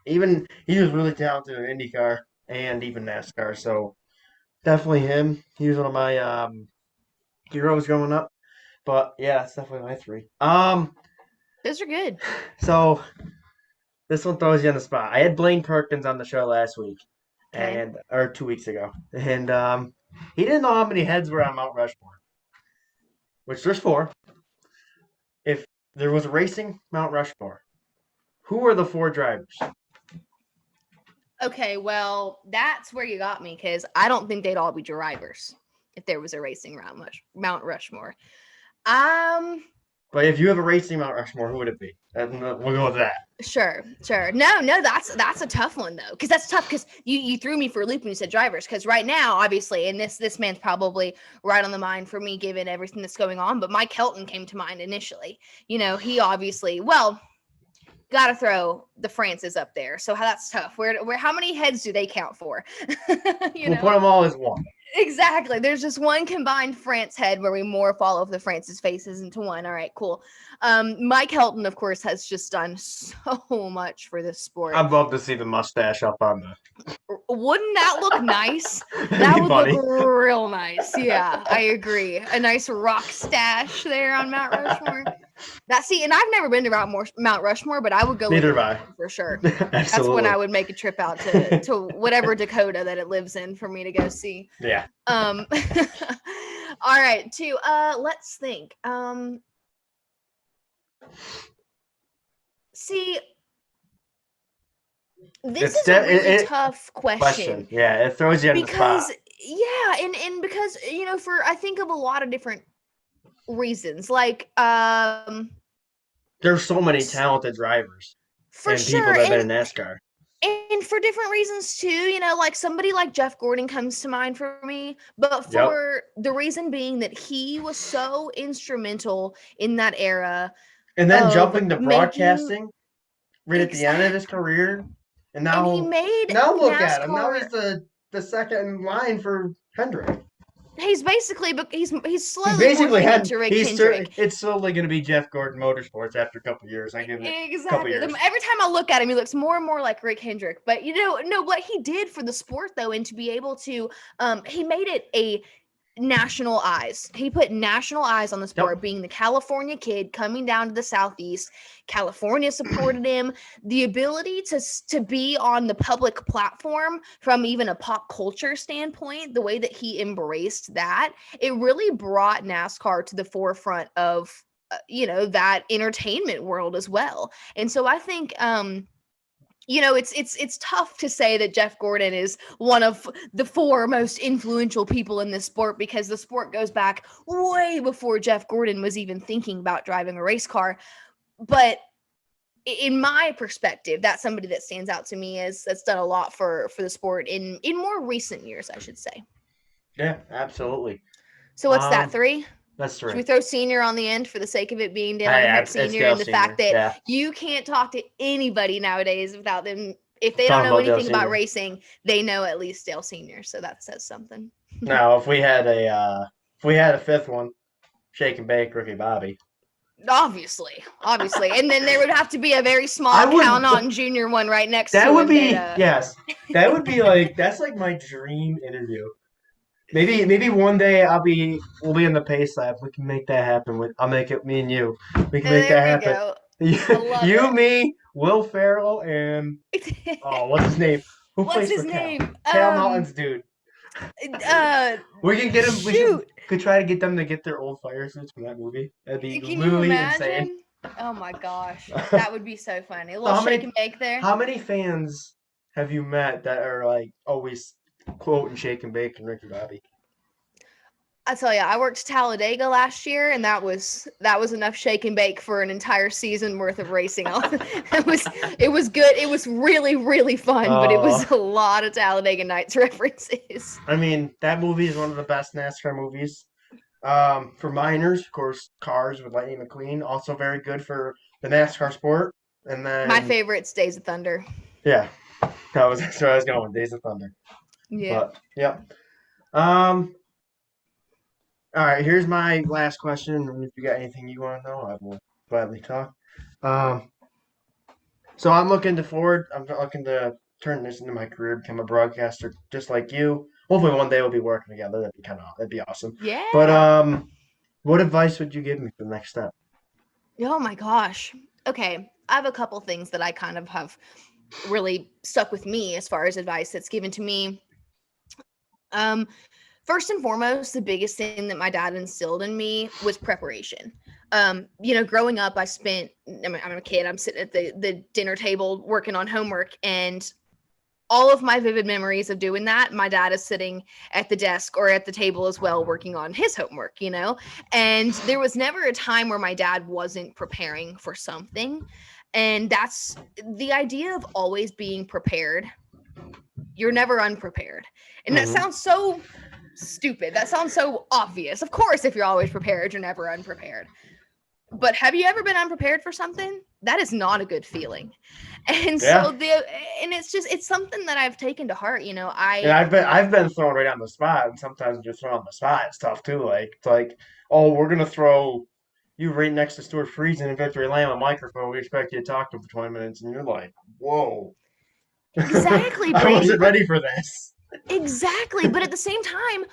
Even he was really talented in IndyCar and even NASCAR, so definitely him. He was one of my heroes growing up. But yeah, that's definitely my 3. Those are good. So this one throws you on the spot. I had Blaine Perkins on the show last week. Or 2 weeks ago. And he didn't know how many heads were on Mount Rushmore. Which there's 4. If there was a racing Mount Rushmore, who were the 4 drivers? Okay, well, that's where you got me, because I don't think they'd all be drivers if there was a racing Mount Rushmore. But if you have a racing Mount Rushmore, who would it be? We'll go with that. Sure. No, that's a tough one though, because that's tough because you threw me for a loop when you said drivers. Because right now, obviously, and this man's probably right on the mind for me given everything that's going on. But Mike Helton came to mind initially. He obviously got to throw the Frances up there. So that's tough. Where how many heads do they count for? We'll put them all as one. Exactly. There's just one combined France head where we morph all of the France's faces into one. All right, cool. Mike Helton, of course, has just done so much for this sport. I'd love to see the mustache up on the... Wouldn't that look nice? That would look real nice. Yeah, I agree. A nice rock stash there on Mount Rushmore. And I've never been to Mount Rushmore, but I would go Neither have I. For sure. Absolutely. That's when I would make a trip out to whatever Dakota that it lives in for me to go see. Yeah. All right, let's think. See, this is a really tough question. Yeah, it throws you on the spot. Yeah, and because I think of a lot of different reasons, like there's so many talented drivers for sure, people that have been in NASCAR. And for different reasons too, like somebody like Jeff Gordon comes to mind for me, but for the reason being that he was so instrumental in that era. And then jumping to broadcasting right at the end of his career. And now he made look at him. Now he's the second in line for Hendrick. He's basically, he's slowly morphing into Rick Hendrick. It's slowly going to be Jeff Gordon Motorsports after a couple of years. I give it a couple years. Every time I look at him, he looks more and more like Rick Hendrick. But no, what he did for the sport though, and to be able to, he made it national eyes. He put national eyes on the sport, Yep. being the California kid coming down to the Southeast. California supported him. The ability to be on the public platform from even a pop culture standpoint, the way that he embraced that, it really brought NASCAR to the forefront of that entertainment world as well. And so I think it's tough to say that Jeff Gordon is one of the 4 most influential people in this sport, because the sport goes back way before Jeff Gordon was even thinking about driving a race car. But in my perspective, that's somebody that stands out to me that's done a lot for the sport in more recent years, I should say. Yeah, absolutely. So what's that, 3? That's 3. Should we throw senior on the end for the sake of it being Dale Hey, Earnhardt it's Senior, Dale and the fact Senior, that yeah. you can't talk to anybody nowadays without them. If they Talking don't know about Dale anything about Senior. racing, they know at least Dale Senior. So that says something. Now, if we had a 5th one, Shake and Bake, Ricky Bobby. Obviously, and then there would have to be a very small I would- Count On Junior one right next to That him. would be yes. That would be that's like my dream interview. Maybe one day we'll be in the Pace Lab. We can make that happen. I'll make it me and you. We can make that happen. Go. You, me, Will Ferrell, and what's his name? What's his name? Cal Naughton's dude. We can get him. We could try to get them to get their old fire suits from that movie. That'd be literally insane. Oh my gosh, that would be so funny. A little shake and bake there. How many fans have you met that are like always quoting Shake and Bake and Ricky Bobby? I tell you, I worked Talladega last year, and that was enough shake and bake for an entire season worth of racing. It was good. It was really, really fun, but it was a lot of Talladega Nights references. I mean, that movie is one of the best NASCAR movies. For minors, of course, Cars with Lightning McQueen, also very good for the NASCAR sport. And then my favorite's Days of Thunder. Yeah, that's where I was going. Days of Thunder. Yeah. But, yeah. All right, here's my last question. And if you got anything you want to know, I will gladly talk. So I'm looking forward. I'm looking to turn this into my career, become a broadcaster, just like you. Hopefully, one day we'll be working together. That'd be awesome. Yeah. But what advice would you give me for the next step? Oh my gosh. Okay, I have a couple things that I kind of have really stuck with me as far as advice that's given to me. First and foremost, the biggest thing that my dad instilled in me was preparation. Growing up, I'm a kid. I'm sitting at the dinner table working on homework, and all of my vivid memories of doing that, my dad is sitting at the desk or at the table as well, working on his homework, and there was never a time where my dad wasn't preparing for something. And that's the idea of always being prepared. You're never unprepared. And that sounds so stupid. That sounds so obvious. Of course, if you're always prepared, you're never unprepared. But have you ever been unprepared for something? That is not a good feeling. And so it's something that I've taken to heart. I've been thrown right on the spot, and sometimes you're thrown on the spot. It's tough too. It's like, oh, we're gonna throw you right next to Stuart Friesen and Victory Lamb a microphone. We expect you to talk to him for 20 minutes, and you're like, whoa. Exactly, I wasn't ready for this. Exactly, but at the same time,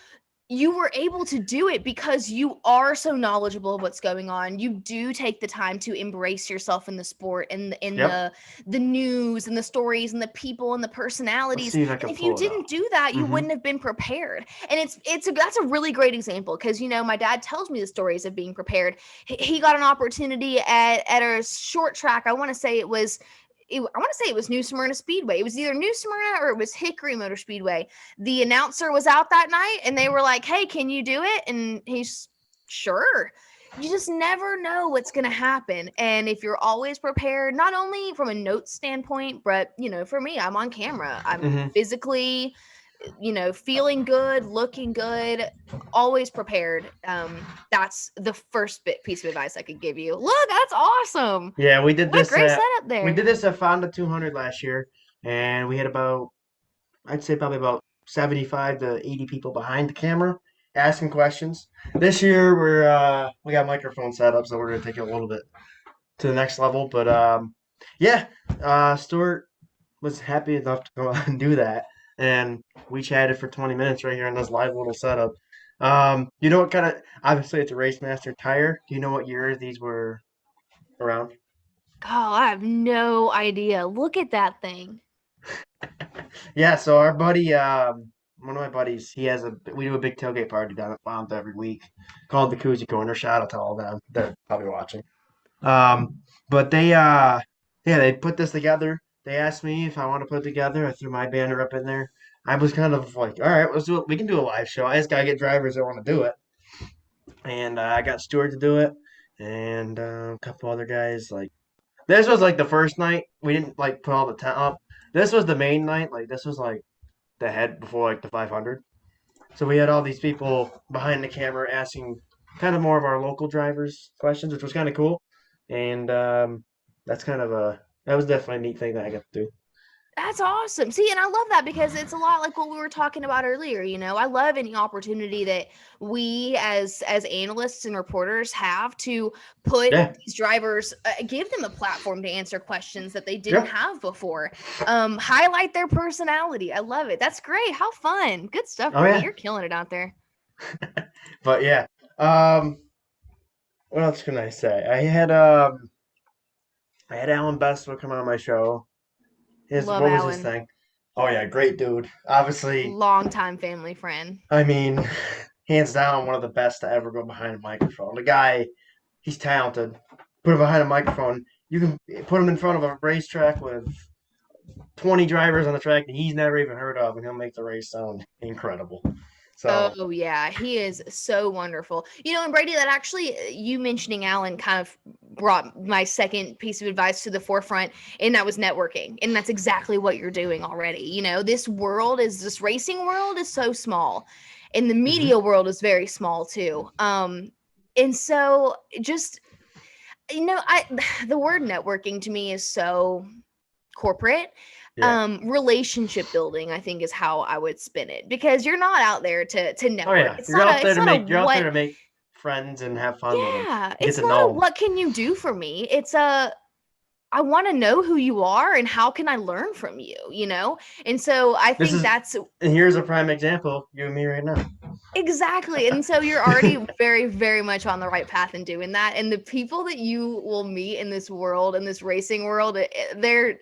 you were able to do it because you are so knowledgeable of what's going on. You do take the time to embrace yourself in the sport and in the news and the stories and the people and the personalities. And if you didn't do that, you wouldn't have been prepared. And that's a really great example because, my dad tells me the stories of being prepared. He got an opportunity at a short track. I want to say it was New Smyrna Speedway. It was either New Smyrna or it was Hickory Motor Speedway. The announcer was out that night and they were like, hey, can you do it? And he's sure. You just never know what's going to happen. And if you're always prepared, not only from a note standpoint, but, for me, I'm on camera. I'm physically, feeling good, looking good, always prepared. That's the first piece of advice I could give you. Look, that's awesome. Yeah, we did this. What a great setup there. We did this at Fonda 200 last year, and we had I'd say probably about 75 to 80 people behind the camera asking questions. This year we got microphone set up, so we're gonna take it a little bit to the next level. But Stuart was happy enough to go out and do that. And we chatted for 20 minutes right here on this live little setup. You know what kind of? Obviously, it's a Race Master tire. Do you know what year these were around? Oh, I have no idea. Look at that thing. Yeah, so our buddy, one of my buddies, we do a big tailgate party down at Font every week called the Koozie Corner. Shout out to all of them. They're probably watching. But yeah, they put this together. They asked me if I want to put it together. I threw my banner up in there. I was kind of like, all right, let's do it. We can do a live show. I just gotta get drivers that want to do it. And I got Stuart to do it, and a couple other guys. Like this was like the first night. We didn't like put all the tent up. This was the main night. Like this was like the head before like the 500. So we had all these people behind the camera asking kind of more of our local drivers questions, which was kind of cool. And that was definitely a neat thing that I got to do. That's awesome. See, and I love that because it's a lot like what we were talking about earlier. I love any opportunity that we as analysts and reporters have to put Yeah, these drivers, give them a platform to answer questions that they didn't yeah, have before. Highlight their personality. I love it. That's great. How fun. Good stuff, oh Brady. yeah. You're killing it out there. But yeah, what else can I say? I had Alan Bestwick come on my show. Love What was his Alan. thing? Oh yeah, great dude. Obviously, Longtime family friend. I mean, hands down, one of the best to ever go behind a microphone. The guy, he's talented. Put him behind a microphone. You can put him in front of a racetrack with 20 drivers on the track that he's never even heard of, and he'll make the race sound incredible. So, Oh yeah, he is so wonderful. And Brady, that actually you mentioning Alan kind of brought my second piece of advice to the forefront, and that was networking. And that's exactly what you're doing already. This racing world is so small, and the mhm. media world is very small too. And so just I the word networking to me is so corporate. Yeah. Relationship building, I think, is how I would spin it, because you're not out there to Oh network. yeah, It's not a you're out there what. to make friends and have fun with them, Yeah, get it's to not a know them. what can you do for me. It's a I want to know who you are and how can I learn from you. And so I This think is that's and here's a prime example. You and me right now. exactly. And so you're already very, very much on the right path in doing that. And the people that you will meet in this world, in this racing world, they're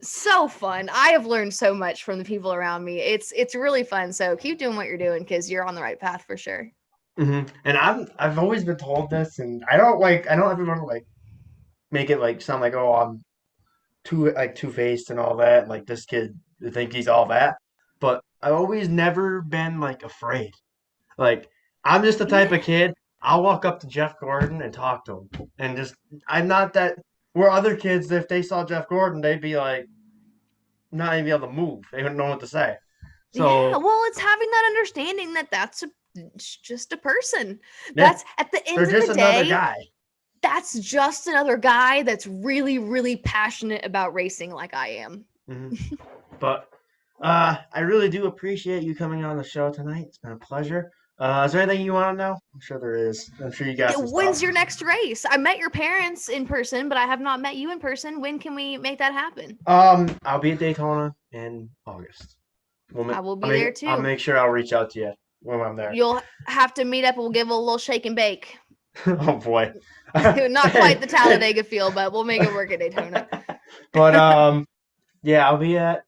so fun. I have learned so much from the people around me. It's really fun. So keep doing what you're doing because you're on the right path for sure. And I've always been told this, and I don't ever want to like make it like sound like, oh, I'm two faced and all that, and like this kid I think he's all that. But I've always never been like afraid. Like I'm just the type of Yeah. kid. I'll walk up to Jeff Gordon and talk to him, and just I'm not that. Where other kids, if they saw Jeff Gordon, they'd be like not even be able to move. They wouldn't know what to say. Yeah. So Well, it's having that understanding that it's just a person. yeah, That's at the they're end of just the another day, guy. that's just another guy that's really, really passionate about racing like I am. Hmm. But I really do appreciate you coming on the show tonight. It's been a pleasure. Is there anything you want to know? I'm sure there is. I'm sure you got some When's stuff. your next race? I met your parents in person, but I have not met you in person. When can we make that happen? I'll be at Daytona in August. I will be there I'll too. make sure I'll reach out to you when I'm there. You'll have to meet up and we'll give a little shake and bake. Oh boy. Not quite Hey, the Talladega feel, but we'll make it work at Daytona. but yeah, I'll be at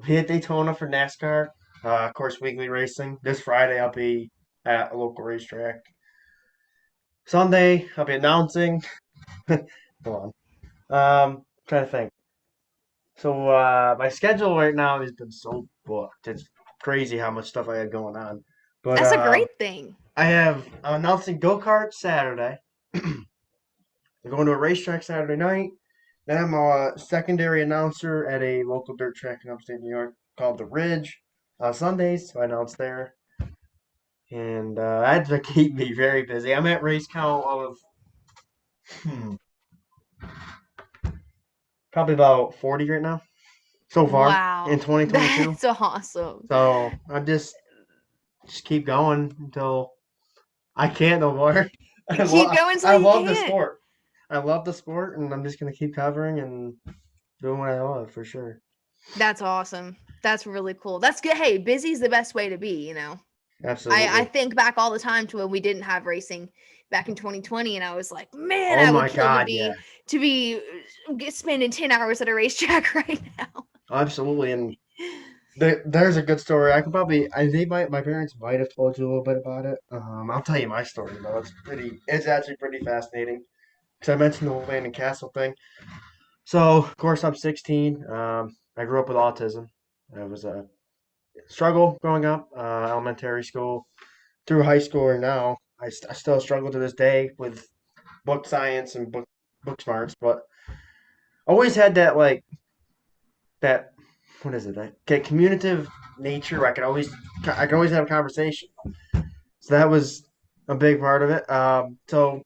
Daytona for NASCAR. Of course, weekly racing. This Friday I'll be at a local racetrack. Sunday I'll be announcing. Hold on. Trying to think. So my schedule right now has been so booked. It's crazy how much stuff I had going on. But That's a great thing. I'm announcing go kart Saturday. I'm going to a racetrack Saturday night. Then I'm a secondary announcer at a local dirt track in upstate New York called The Ridge on Sundays. So I announce there. And that's to keep me very busy. I'm at race count of hmm, probably about 40 right now so far in Wow. 2022. That's awesome. So I'm just keep going until I can't no more. Keep going until I you love the can't. sport. I love the sport, and I'm just gonna keep covering and doing what I love for sure. That's awesome. That's really cool. That's good. Hey, busy's the best way to be. Absolutely. I think back all the time to when we didn't have racing back in 2020, and I was like, man, Oh I my would kill God, yeah. to be spending 10 hours at a racetrack right now. Absolutely. And there's a good story. I think my parents might have told you a little bit about it. I'll tell you my story though. It's actually pretty fascinating. Because I mentioned the whole Landon Castle thing. So, of course, I'm 16. I grew up with autism. It was a struggle growing up, elementary school through high school, and now I still struggle to this day with book science and book smarts. But always had that what is it? That communicative nature. Where I can always have a conversation. So that was a big part of it. So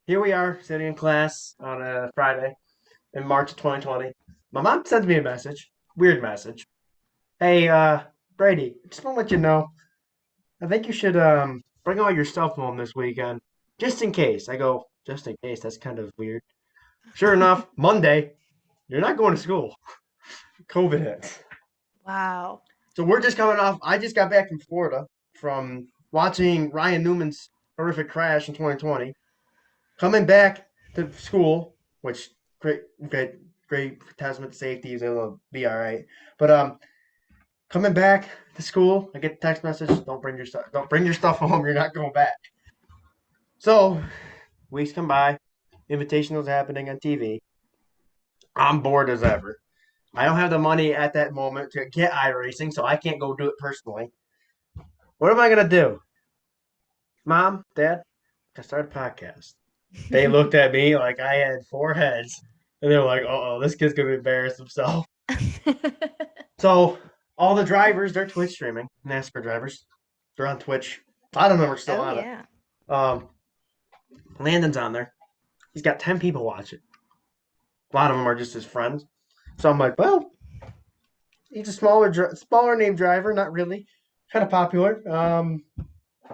here we are sitting in class on a Friday in March of 2020. My mom sends me a message, weird message. Hey, Brady, just want to let you know, I think you should bring all your stuff home this weekend, just in case. I go, just in case. That's kind of weird. Sure enough, Monday, you're not going to school. COVID hits. Wow. So we're just coming off. I just got back from Florida from watching Ryan Newman's horrific crash in 2020. Coming back to school, which great testament to safety. He's able to be all right. But coming back to school, I get the text message: Don't bring your stuff. Don't bring your stuff home. You're not going back. So weeks come by, invitationals happening on TV. I'm bored as ever. I don't have the money at that moment to get iRacing, so I can't go do it personally. What am I gonna do? Mom, Dad, I started a podcast. They looked at me like I had four heads, and they were like, "Oh, this kid's gonna embarrass himself." So all the drivers, they're Twitch streaming. NASCAR drivers, they're on Twitch. A lot of them are still Oh on yeah. it. Landon's on there. He's got 10 people watching. A lot of them are just his friends. So I'm like, well, he's a smaller name driver, not really, kind of popular.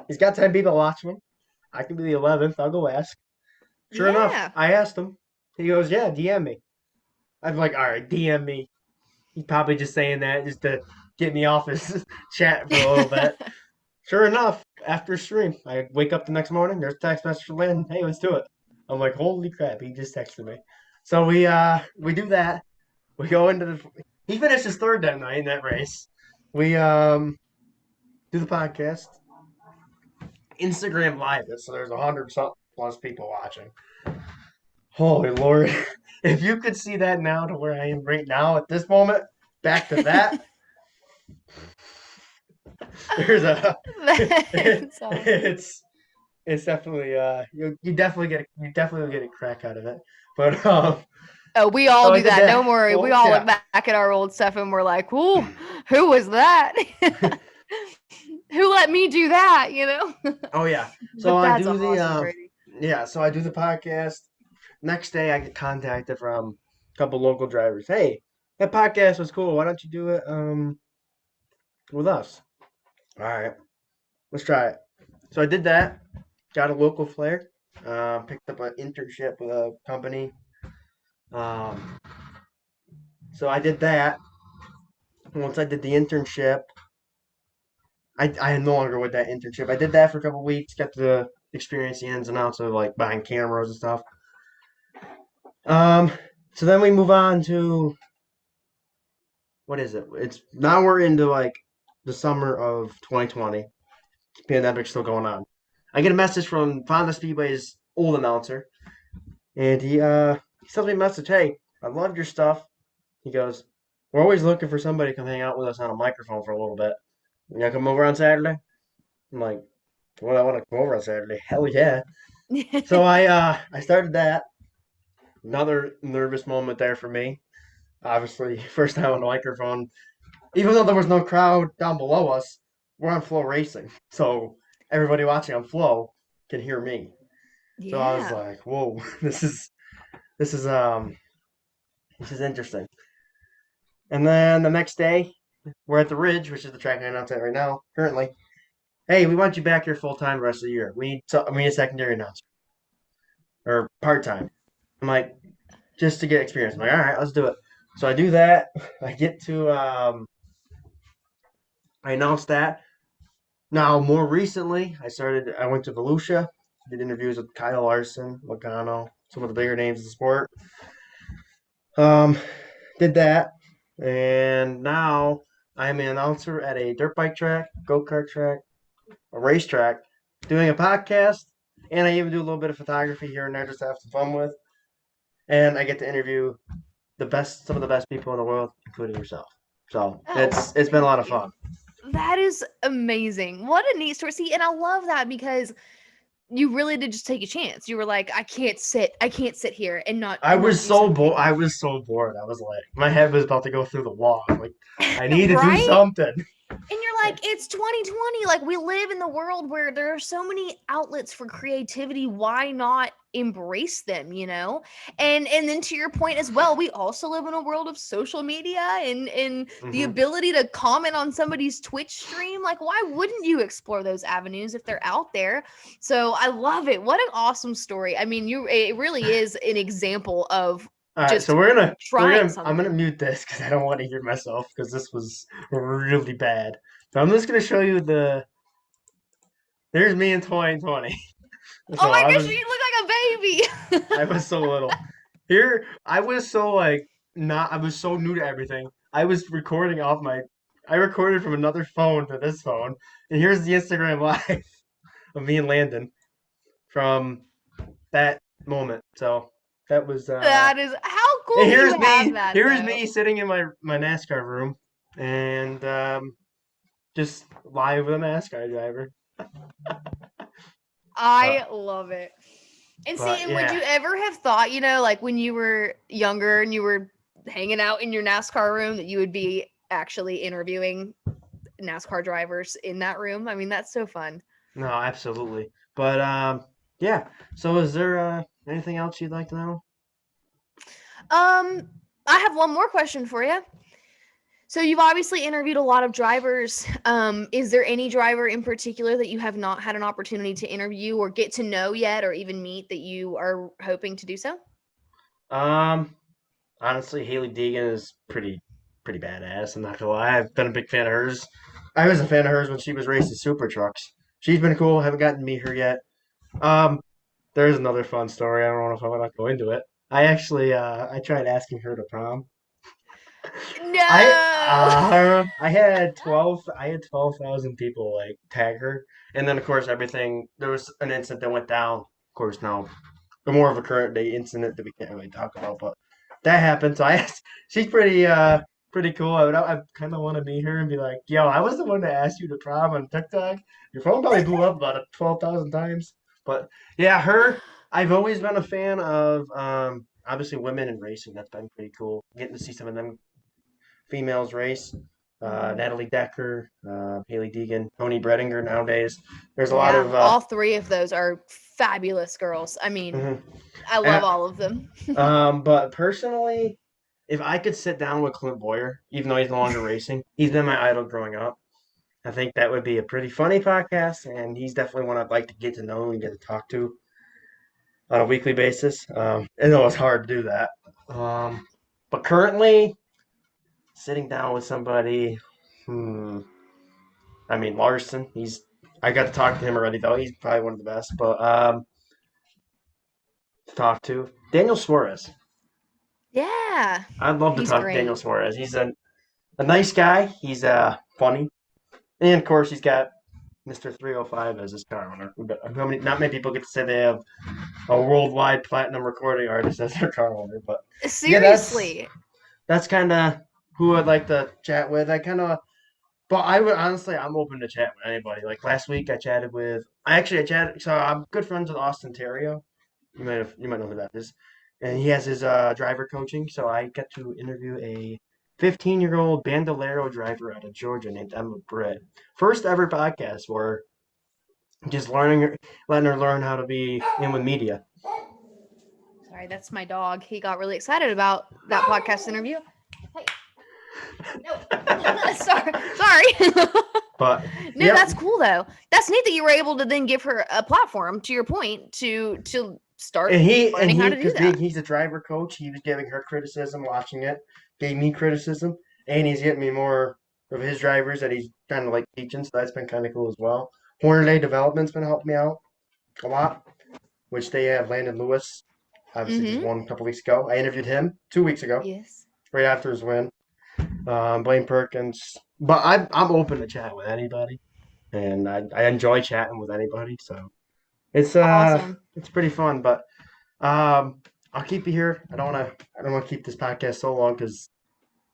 He's got 10 people watching him. I can be the 11th. I'll go ask. Sure enough, Yeah. I asked him. He goes, yeah, DM me. I'm like, all right, DM me. He's probably just saying that just to get me off his chat for a little bit. Sure enough, after stream, I wake up the next morning. There's a text message from Landon. Hey, let's do it. I'm like, holy crap, he just texted me. So we do that. We go into the. He finished his third that night in that race. We do the podcast. Instagram live it, so there's 100 plus people watching. Holy Lord. If you could see that now to where I am right now at this moment, back to that. There's a That's awesome. it's definitely you definitely get a crack out of it. But Oh, we all so I do did that. Don't worry. Well, We all yeah. look back at our old stuff and we're like, "Ooh, who was that? Who let me do that?" You know. Oh yeah. So But I that's do the awesome, Brady. so I do the podcast. Next day I get contacted from a couple local drivers. Hey, that podcast was cool. Why don't you do it with us? All right, let's try it. So I did that. Got a local flair. Picked up an internship with a company. Um, so I did that. Once I did the internship, I am no longer with that internship. I did that for a couple weeks. Got to experience the ins and outs of like buying cameras and stuff. Um, so then we move on to what is it? It's now we're into like the summer of 2020. Pandemic's still going on. I get a message from Fonda Speedway's old announcer, and he sends me a message. Hey, I love your stuff. He goes, we're always looking for somebody to come hang out with us on a microphone for a little bit. You gonna come over on Saturday? I'm like, well, I want to come over on Saturday. Hell yeah! So I started that. Another nervous moment there for me. Obviously, first time on the microphone. Even though there was no crowd down below us, we're on Flow Racing, so everybody watching on Flow can hear me. So I was Yeah. like, whoa, this is interesting. And then the next day, we're at the Ridge, which is the track I announce at right now, currently. Hey, we want you back here full time the rest of the year. We need a secondary announcer or part time. I'm like, just to get experience. I'm like, all right, let's do it. So I do that. I get to I announce that. Now, more recently, I went to Volusia, did interviews with Kyle Larson, Logano, some of the bigger names in the sport. Um, did that, and now I'm an announcer at a dirt bike track, go-kart track, a racetrack, doing a podcast, and I even do a little bit of photography here and there just to have some fun with. And I get to interview some of the best people in the world, including yourself. So Oh, it's been a lot of thank fun. you. That is amazing. What a neat story. See, and I love that because you really did just take a chance. You were like, I can't sit here and not I was do so something. bored. I was so bored. I was like, my head was about to go through the wall. I'm like, I need to do Right? something. And you're like, it's 2020. Like, we live in the world where there are so many outlets for creativity. Why not embrace them, you know? And then to your point as well, we also live in a world of social media and the Mm-hmm. ability to comment on somebody's Twitch stream. Like, why wouldn't you explore those avenues if they're out there? So I love it. What an awesome story. I mean, it really is an example of All right, so just trying I'm gonna something. mute this because I don't want to hear myself because this was really bad. So I'm just gonna show you there's me in 2020. Oh So my gosh, you look like a I baby. was so little. Here I was so like not I was so new to everything. I recorded from another phone to this phone, and here's the Instagram live of me and Landon from that moment. So that was That is how cool and that you have that here's though. me sitting in my NASCAR room and just live with a NASCAR driver. I But love it. And see, but and would yeah. you ever have thought, like when you were younger and you were hanging out in your NASCAR room that you would be actually interviewing NASCAR drivers in that room? I mean, that's so fun. No, absolutely. But yeah. So is there anything else you'd like to know? Um, I have one more question for you. So you've obviously interviewed a lot of drivers. Is there any driver in particular that you have not had an opportunity to interview or get to know yet or even meet that you are hoping to do so? Um Honestly, Haley Deegan is pretty badass. I'm not gonna lie. I've been a big fan of hers. I was a fan of hers when she was racing super trucks. She's been cool. Haven't gotten to meet her yet. Um, there's another fun story. I don't know if I want to go into it. I actually I tried asking her to prom. No. I had 12,000 people like tag her, and then of course everything. There was an incident that went down. Of course now, more of a current day incident that we can't really talk about, but that happened. So I asked. She's pretty cool. I kind of want to meet her and be like, yo, I was the one that asked you to prom on TikTok. Your phone probably blew up about 12,000 times. But yeah, her. I've always been a fan of obviously women in racing. That's been pretty cool. Getting to see some of them females race. Natalie Decker, Haley Deegan, Tony Bredinger nowadays. There's a lot Yeah, of all three of those are fabulous girls. I mean, mhm. I love And, all of them. but personally, if I could sit down with Clint Boyer, even though he's no longer racing, he's been my idol growing up. I think that would be a pretty funny podcast, and he's definitely one I'd like to get to know and get to talk to on a weekly basis. I know it's hard to do that. But currently, sitting down with somebody, hmm, I mean Larson. I got to talk to him already though. He's probably one of the best. But to talk to Daniel Suarez. Yeah, I'd love to he's talk to Daniel great. Suarez. He's a nice guy. He's funny, and of course he's got Mr. 305 as his car owner. Not many people get to say they have a worldwide platinum recording artist as their car owner. But yeah, Seriously. that's kind of who I'd like to chat with. But I would honestly, I'm open to chat with anybody. Like last week, I chatted. So I'm good friends with Austin Terrio. You might know who that is, and he has his driver coaching. So I got to interview a 15-year-old Bandolero driver out of Georgia named Emma Britt. First ever podcast where just letting her learn how to be in with media. Sorry, that's my dog. He got really excited about that podcast interview. Hey. No. Sorry. But No, yep. that's cool though. That's neat that you were able to then give her a platform, to your point, to start learning how to do that. He's a driver coach. He was giving her criticism, watching it, gave me criticism, and he's getting me more of his drivers that he's kind of like teaching, so that's been kind of cool as well. Hornaday Development's been helping me out a lot, which they have Landon Lewis. Obviously, just Mm-hmm. won a couple weeks ago. I interviewed him 2 weeks ago, Yes. right after his win. Blaine Perkins, but I'm open to chat with anybody, and I enjoy chatting with anybody. So Awesome. it's pretty fun. But I'll keep you here. I don't want to keep this podcast so long because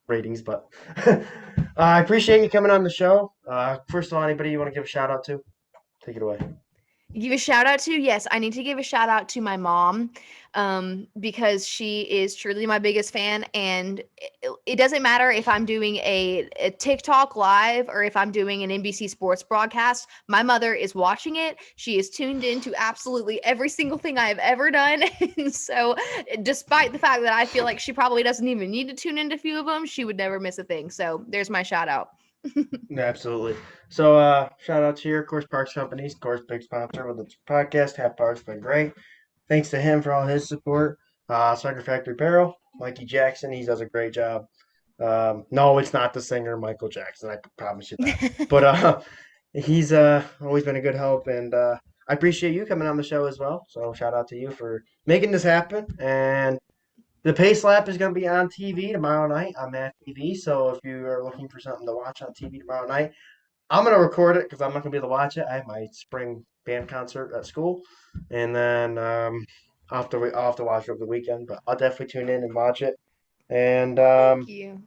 ratings, but I appreciate you coming on the show. First of all, anybody you want to give a shout out to? Take it away. Give a shout out to, yes, I need to give a shout out to my mom, because she is truly my biggest fan, and it doesn't matter if I'm doing a TikTok live or if I'm doing an NBC Sports broadcast. My mother is watching it. She is tuned into absolutely every single thing I have ever done. And so despite the fact that I feel like she probably doesn't even need to tune into a few of them, she would never miss a thing. So there's my shout out. Yeah, absolutely. So shout out to your, of course, Parks Companies, of course, big sponsor with the podcast. Half Parks been great. Thanks to him for all his support. Sucker Factory Apparel, Mikey Jackson, he does a great job. No, it's not the singer Michael Jackson. I can promise you that. But he's always been a good help, and I appreciate you coming on the show as well. So shout out to you for making this happen. And the Pace Lap is going to be on TV tomorrow night on Matt TV. So if you are looking for something to watch on TV tomorrow night, I'm going to record it because I'm not going to be able to watch it. I have my spring band concert at school, and then I'll have to watch it over the weekend. But I'll definitely tune in and watch it. And Thank you.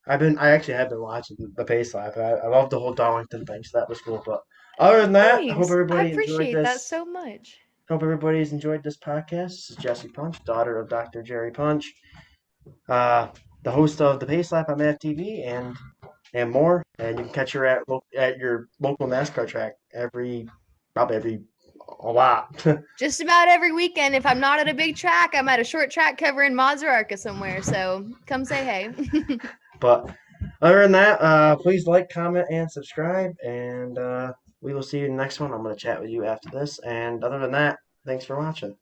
I actually have been watching the Pace Lap. I love the whole Darlington thing, so that was cool. But other than that, I hope Thanks. I everybody enjoyed appreciate that this. so much. Hope everybody's enjoyed this podcast. This is Jessie Punch, daughter of Dr. Jerry Punch, the host of the Pace Lap on MFTV and more. And you can catch her at your local NASCAR track probably every a lot. Just about every weekend. If I'm not at a big track, I'm at a short track covering Mazurka somewhere. So come say hey. But other than that, please like, comment, and subscribe. And we will see you in the next one. I'm going to chat with you after this. And other than that, thanks for watching.